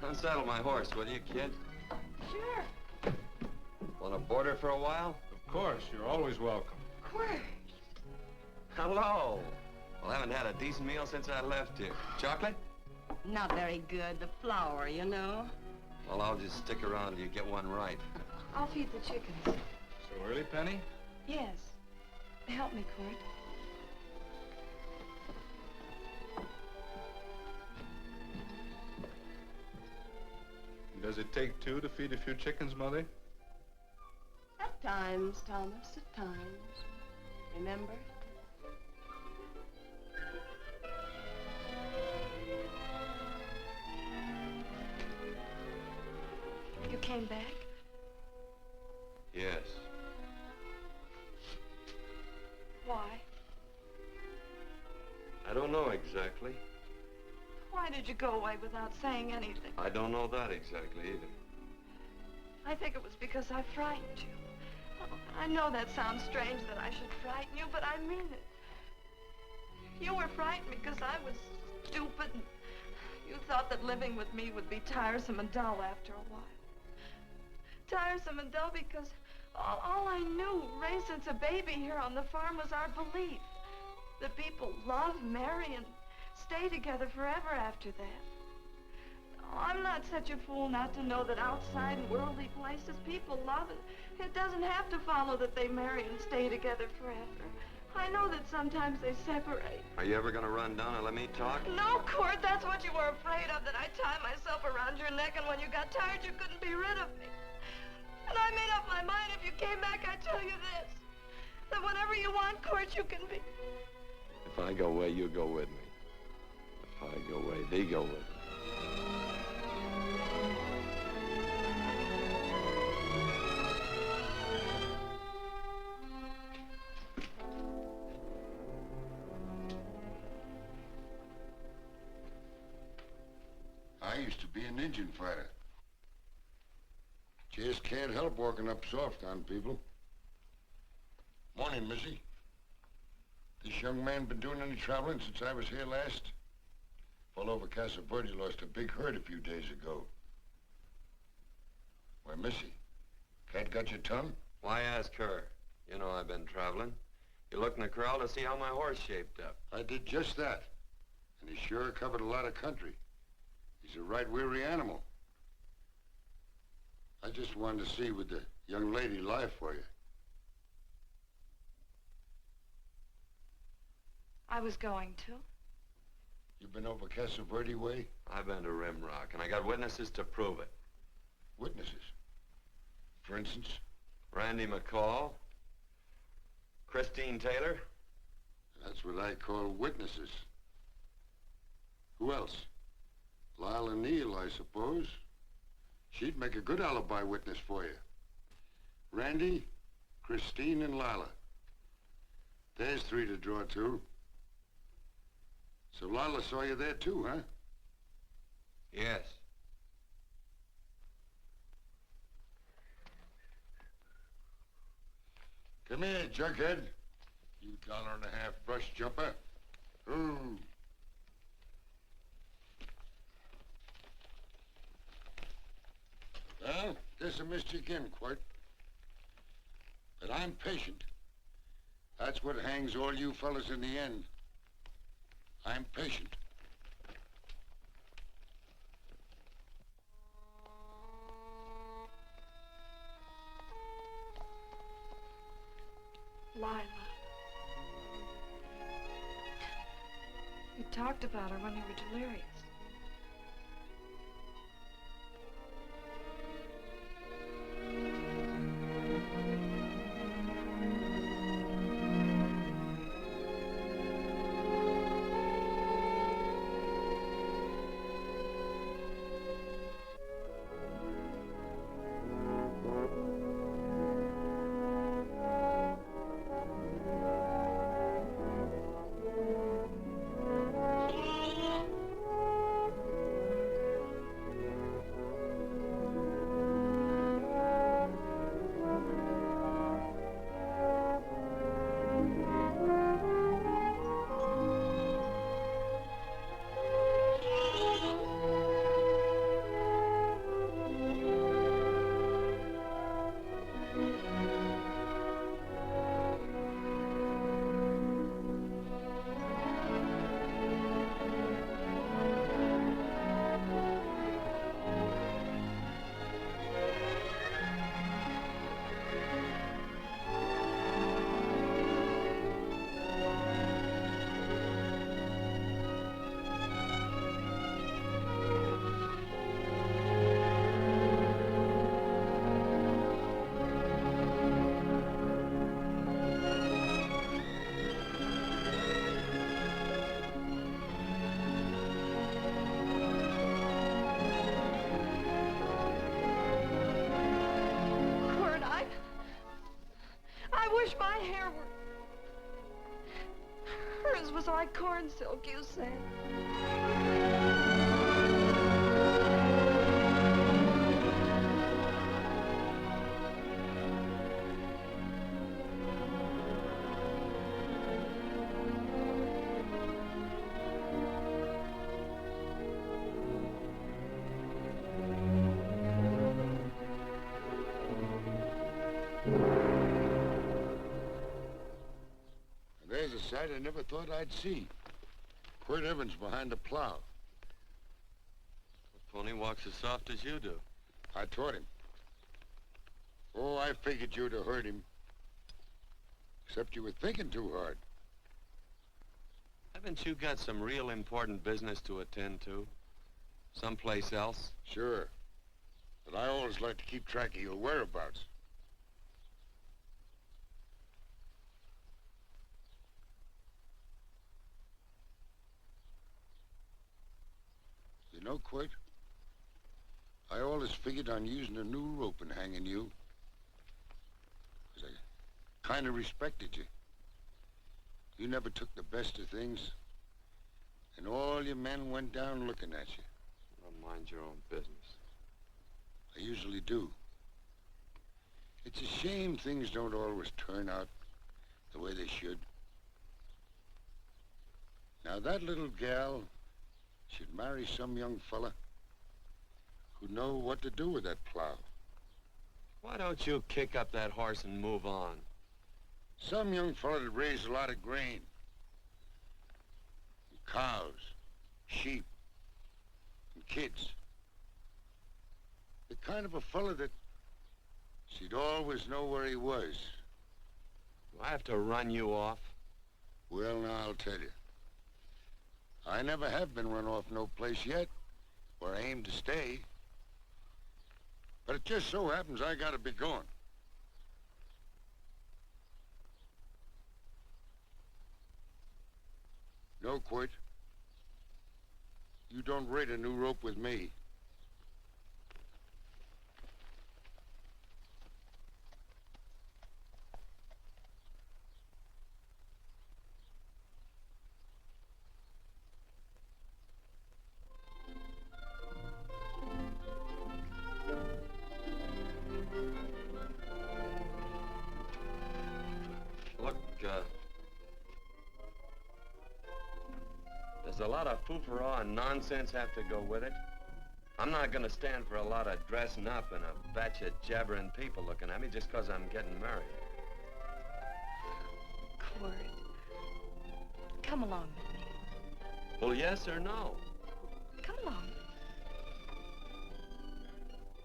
Unsaddle my horse, will you, kid? Sure. Want to board her for a while? Of course, you're always welcome. Quirt. Hello. Well, I haven't had a decent meal since I left here. Chocolate? Not very good. The flour, you know. Well, I'll just stick around till you get one right. I'll feed the chickens. So early, Penny? Yes. help me, Quirt. Does it take two to feed a few chickens, Mother? At times, Thomas, at times. Remember? You came back? Yes. Why? I don't know exactly. Why did you go away without saying anything? I don't know that exactly either. I think it was because I frightened you. I know that sounds strange that I should frighten you, but I mean it. You were frightened because I was stupid, and you thought that living with me would be tiresome and dull after a while. Tiresome and dull because all I knew, raised since a baby here on the farm, was our belief that people love, marry, and stay together forever after that. Oh, I'm not such a fool not to know that outside in worldly places people love, and it doesn't have to follow that they marry and stay together forever. I know that sometimes they separate. Are you ever going to run down and let me talk? No, Quirt, that's what you were afraid of, that I'd tie myself around your neck, and when you got tired, you couldn't be rid of me. And I made up my mind if you came back, I'd tell you this, that whatever you want, Quirt, you can be. If I go away, you go with me. If I go away, they go with me. I used to be an Indian fighter. Just can't help walking up soft on people. Morning, Missy. This young man been doing any traveling since I was here last? Fell over Casa Verde, lost a big herd a few days ago. Why, Missy, cat got your tongue? Why ask her? You know I've been traveling. You looked in the corral to see how my horse shaped up. I did just that. And he sure covered a lot of country. He's a right weary animal. I just wanted to see would the young lady lie for you. I was going to. You been over Casa Verde way? I've been to Rimrock, and I got witnesses to prove it. Witnesses? For instance? Randy McCall, Christine Taylor. That's what I call witnesses. Who else? Lila Neal, I suppose. She'd make a good alibi witness for you. Randy, Christine, and Lila. There's three to draw to. So Lila saw you there too, huh? Yes. Come here, Jughead. You $1.50 brush jumper. Ooh. Well, guess I missed you again, Quirt. But I'm patient. That's what hangs all you fellas in the end. I'm patient. Lila. You talked about her when you were delirious. was like corn silk, you said. There's a sight I never thought I'd see. Quirt Evans behind the plow. The pony walks as soft as you do. I taught him. Oh, I figured you'd have heard him. Except you were thinking too hard. Haven't you got some real important business to attend to? Someplace else? Sure. But I always like to keep track of your whereabouts. You know, Quirt, I always figured on using a new rope and hanging you. 'Cause I kind of respected you. You never took the best of things, and all your men went down looking at you. Well, mind your own business. I usually do. It's a shame things don't always turn out the way they should. Now, that little gal should marry some young fella who'd know what to do with that plow. Why don't you kick up that horse and move on? Some young fella that raised a lot of grain. And cows, sheep, and kids. The kind of a fella that she'd always know where he was. Do I have to run you off? Well, now, I'll tell you. I never have been run off no place yet where I aim to stay. But it just so happens I gotta be going. No, Quirt. You don't raid a new rope with me. There's a lot of foo-for-all and nonsense have to go with it. I'm not gonna stand for a lot of dressing up and a batch of jabbering people looking at me just 'cause I'm getting married. Quirt, come along with me. Well, yes or no? Come along.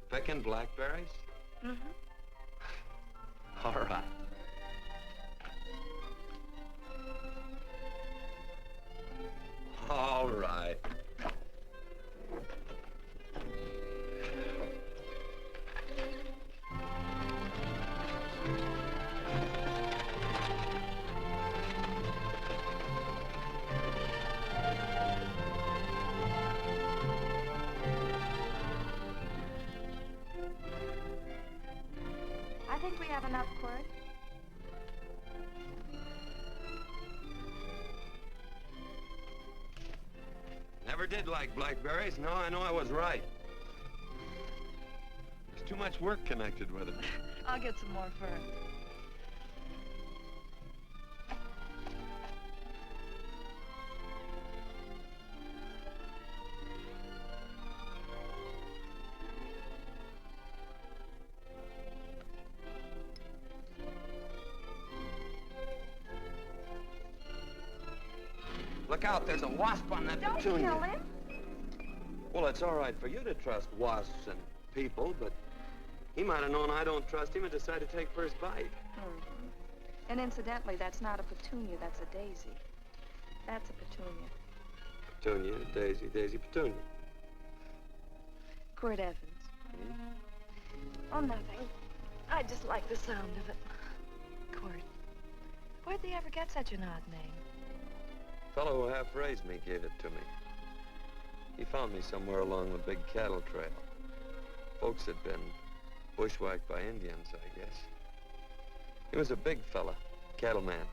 Picking blackberries? Mm-hmm. All right. All right. I think we have enough, Quirt. Never did like blackberries. No, I know I was right. There's too much work connected with it. I'll get some more fur. Look out, there's a wasp on that Don't petunia. kill him. Well, it's all right for you to trust wasps and people, but he might have known I don't trust him and decided to take first bite. Mm-hmm. And incidentally, that's not a petunia, that's a daisy. That's a petunia. Petunia, daisy, daisy, petunia. Quirt Evans. Oh, nothing. I just like the sound of it. Quirt, where'd they ever get such an odd name? The fellow who half-raised me gave it to me. He found me somewhere along the big cattle trail. Folks had been bushwhacked by Indians, I guess. He was a big fella, cattleman.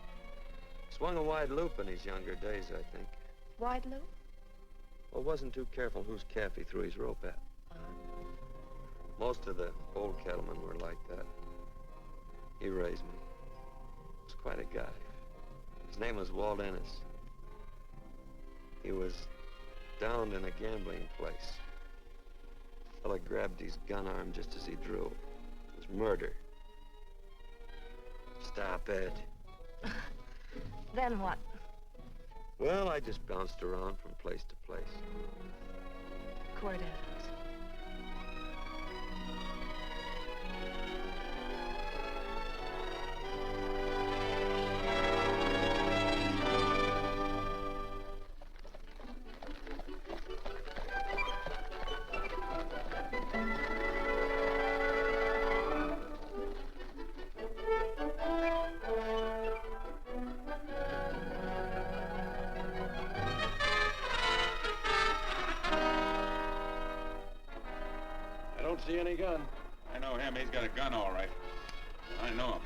Swung a wide loop in his younger days, I think. Wide loop? Well, wasn't too careful whose calf he threw his rope at. Most of the old cattlemen were like that. He raised me. Was quite a guy. His name was Walt Ennis. He was downed in a gambling place. A fella grabbed his gun arm just as he drew. It was murder. Stop it. Then what? Well, I just bounced around from place to place. Quirt Evans. See any gun? I know him. He's got a gun, all right. I know him.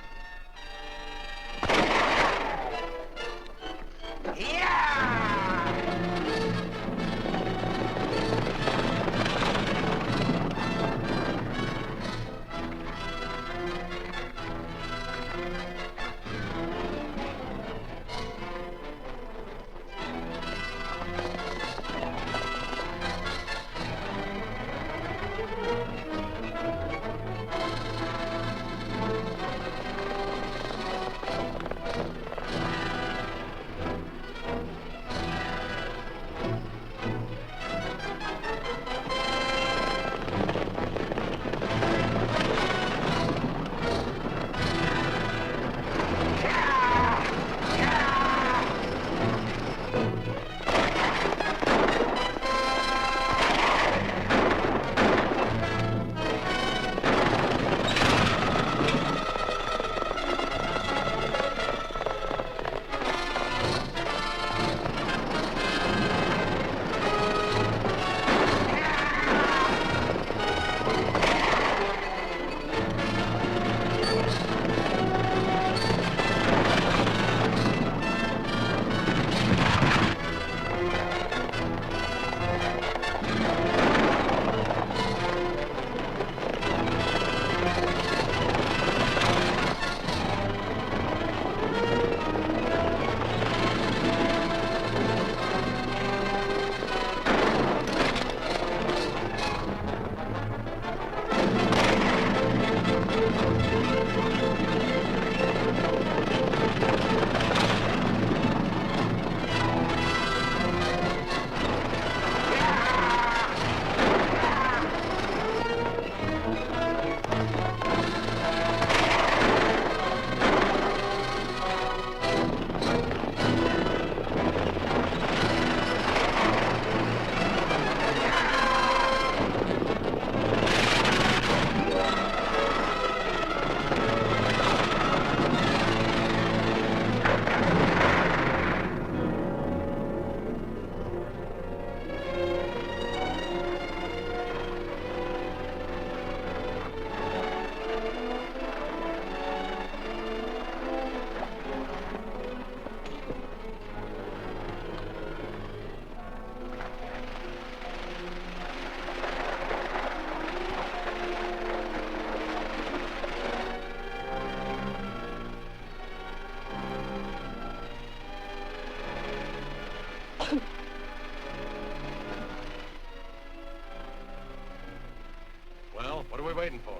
Well, what are we waiting for?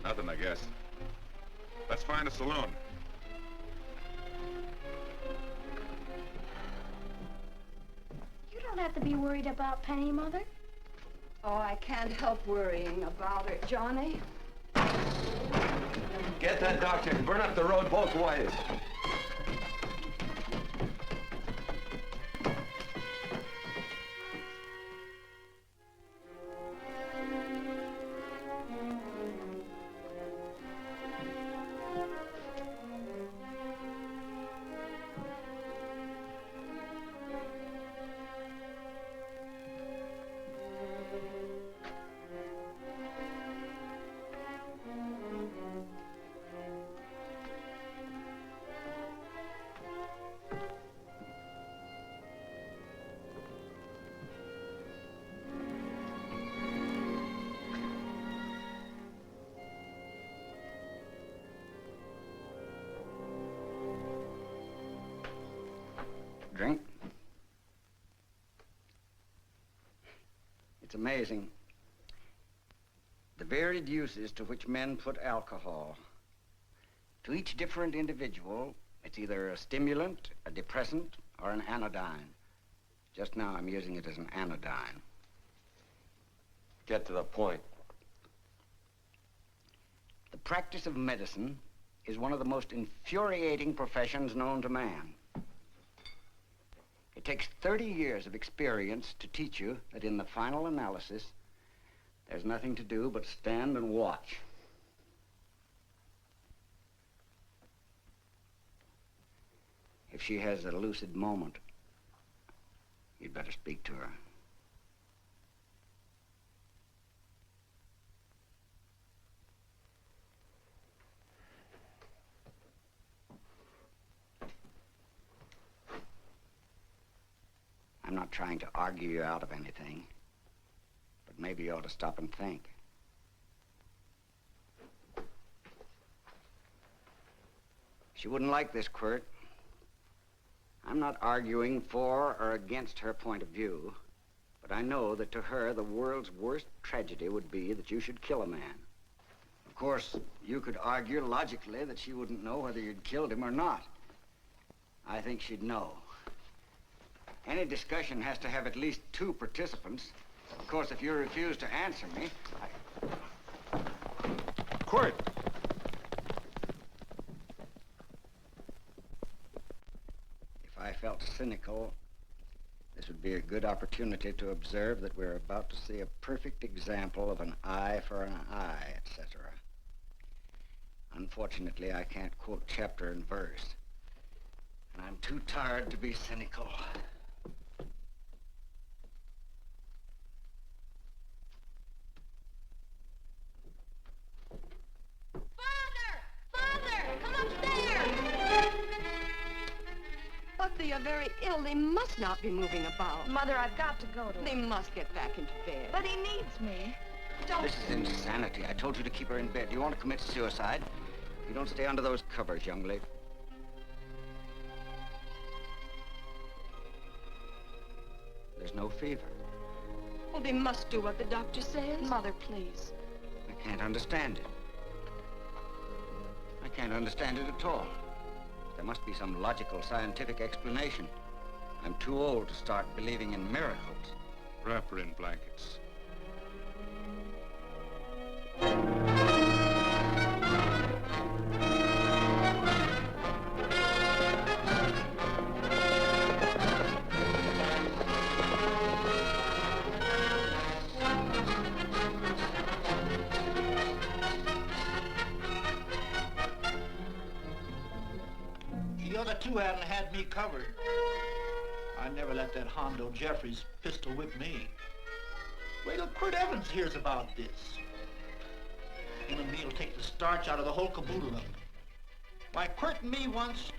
Nothing, I guess. Let's find a saloon. You don't have to be worried about Penny, Mother. Oh, I can't help worrying about her, Johnny. Get that doctor and burn up the road both ways. drink. It's amazing. The varied uses to which men put alcohol. To each different individual, it's either a stimulant, a depressant, or an anodyne. Just now, I'm using it as an anodyne. Get to the point. The practice of medicine is one of the most infuriating professions known to man. It takes 30 years of experience to teach you that in the final analysis, there's nothing to do but stand and watch. If she has a lucid moment, you'd better speak to her. I'm not trying to argue you out of anything, but maybe you ought to stop and think. She wouldn't like this, Quirt. I'm not arguing for or against her point of view, but I know that to her, the world's worst tragedy would be that you should kill a man. Of course, you could argue logically that she wouldn't know whether you'd killed him or not. I think she'd know. Any discussion has to have at least 2 participants. Of course, if you refuse to answer me, Quirt! If I felt cynical, this would be a good opportunity to observe that we're about to see a perfect example of an eye for an eye, etc. Unfortunately, I can't quote chapter and verse, and I'm too tired to be cynical. But they are very ill. They must not be moving about. Mother, I've got to go to They must get back into bed. But he needs me. This is insanity. I told you to keep her in bed. Do you want to commit suicide? You don't stay under those covers, young lady. There's no fever. Well, they must do what the doctor says. Mother, please. I can't understand it. I can't understand it at all. There must be some logical, scientific explanation. I'm too old to start believing in miracles. Wrap her in blankets. The other 2 hadn't had me covered. I never let that Hondo Jeffries pistol whip me. Wait till Quirt Evans hears about this. Him and me'll take the starch out of the whole caboodle of it. Why, Quirt and me once,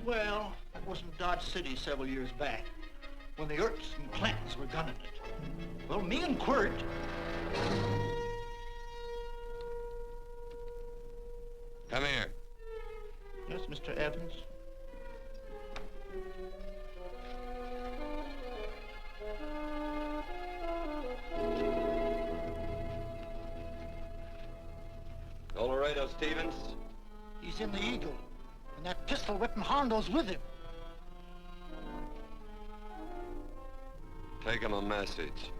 well, that was in Dodge City several years back, when the Earps and Clantons were gunning it. Well, me and Quirt... Come here. Yes, Mr. Evans? Laredo Stevens? He's in the Eagle, and that pistol-whipping Hondo's with him. Take him a message.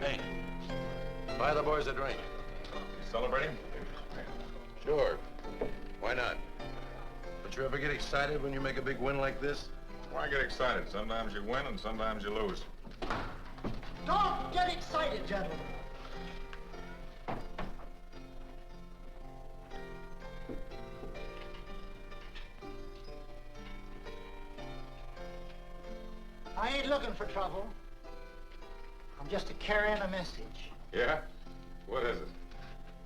Hey, buy the boys a drink. You celebrating? Sure. Why not? But you ever get excited when you make a big win like this? Why get excited? Sometimes you win and sometimes you lose. Don't get excited, gentlemen. I ain't looking for trouble. I'm just carrying a message. Yeah? What is it?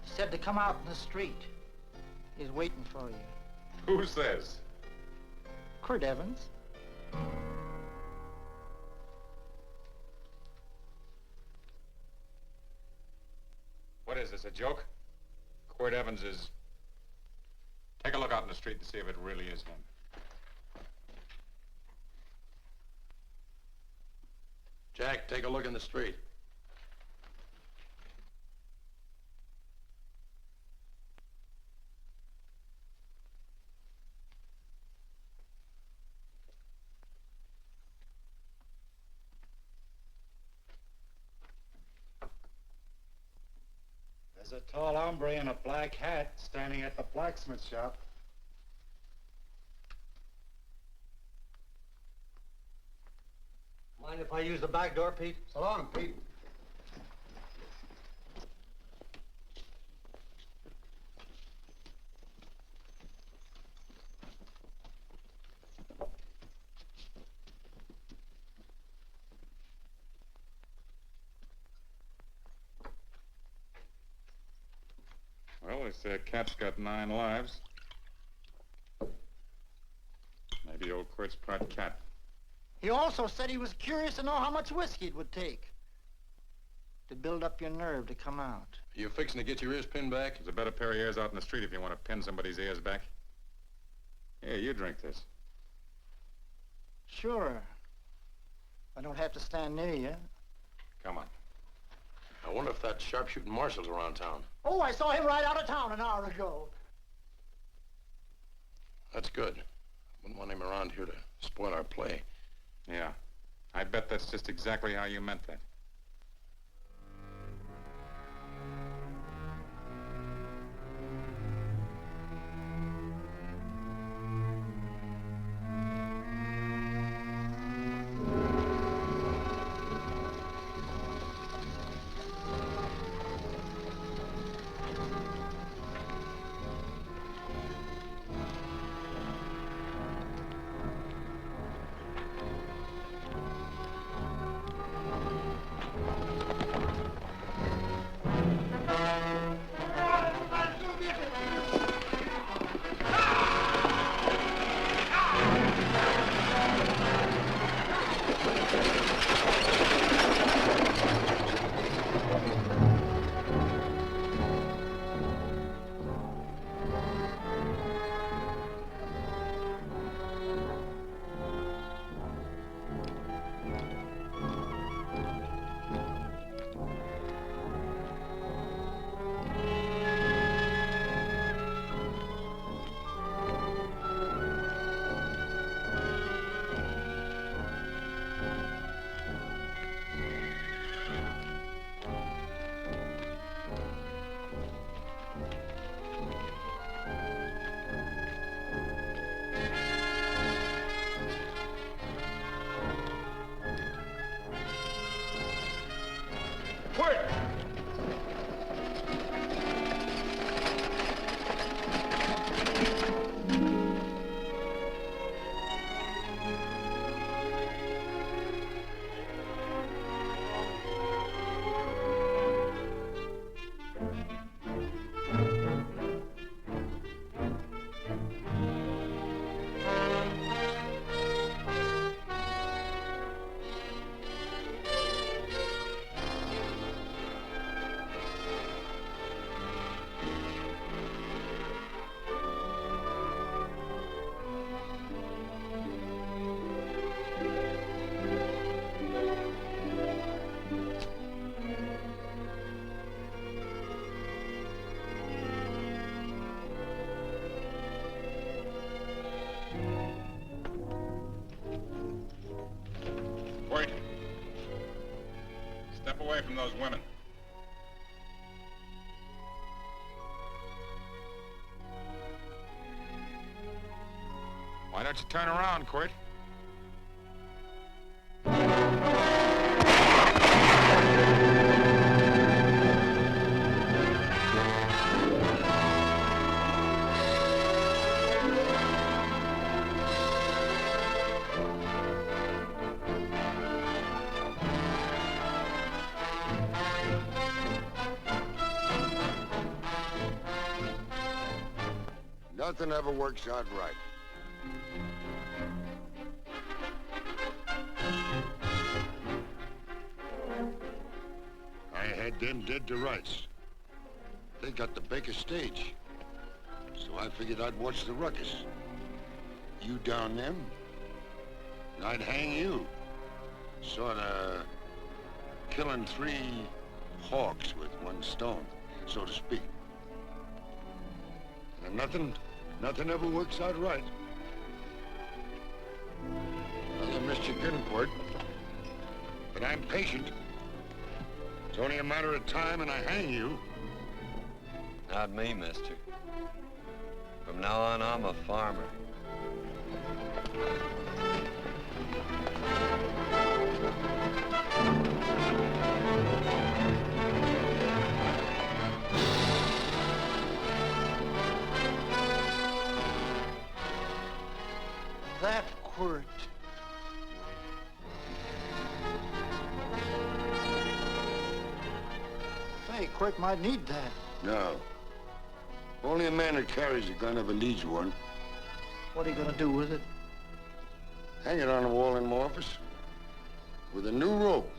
Said to come out in the street. He's waiting for you. Who says? Quirt Evans. What is this, a joke? Quirt Evans is... Take a look out in the street and see if it really is him. Jack, take a look in the street. There's a tall hombre in a black hat standing at the blacksmith shop. Mind if I use the back door, Pete? So long, Pete. Well, they say a cat's got 9 lives. Maybe old Quirt's part cat. He also said he was curious to know how much whiskey it would take to build up your nerve to come out. Are you fixing to get your ears pinned back? There's a better pair of ears out in the street if you want to pin somebody's ears back. Here, you drink this. Sure. I don't have to stand near you. Come on. I wonder if that sharpshooting marshal's around town. Oh, I saw him ride out of town an hour ago. That's good. Wouldn't want him around here to spoil our play. Yeah. I bet that's just exactly how you meant that. Step away from those women. Why don't you turn around, Quirt? Nothing ever works out right. I had them dead to rights. They got the Baker stage. So I figured I'd watch the ruckus. You down them, and I'd hang you. Sorta killing 3 hawks with 1 stone, so to speak. And nothing ever works out right. Well, you missed your gun, Quirt. But I'm patient. It's only a matter of time and I hang you. Not me, mister. From now on, I'm a farmer. That Quirt. Say, Quirt might need that. No. Only a man who carries a gun ever needs one. What are you gonna do with it? Hang it on the wall in my office with a new rope.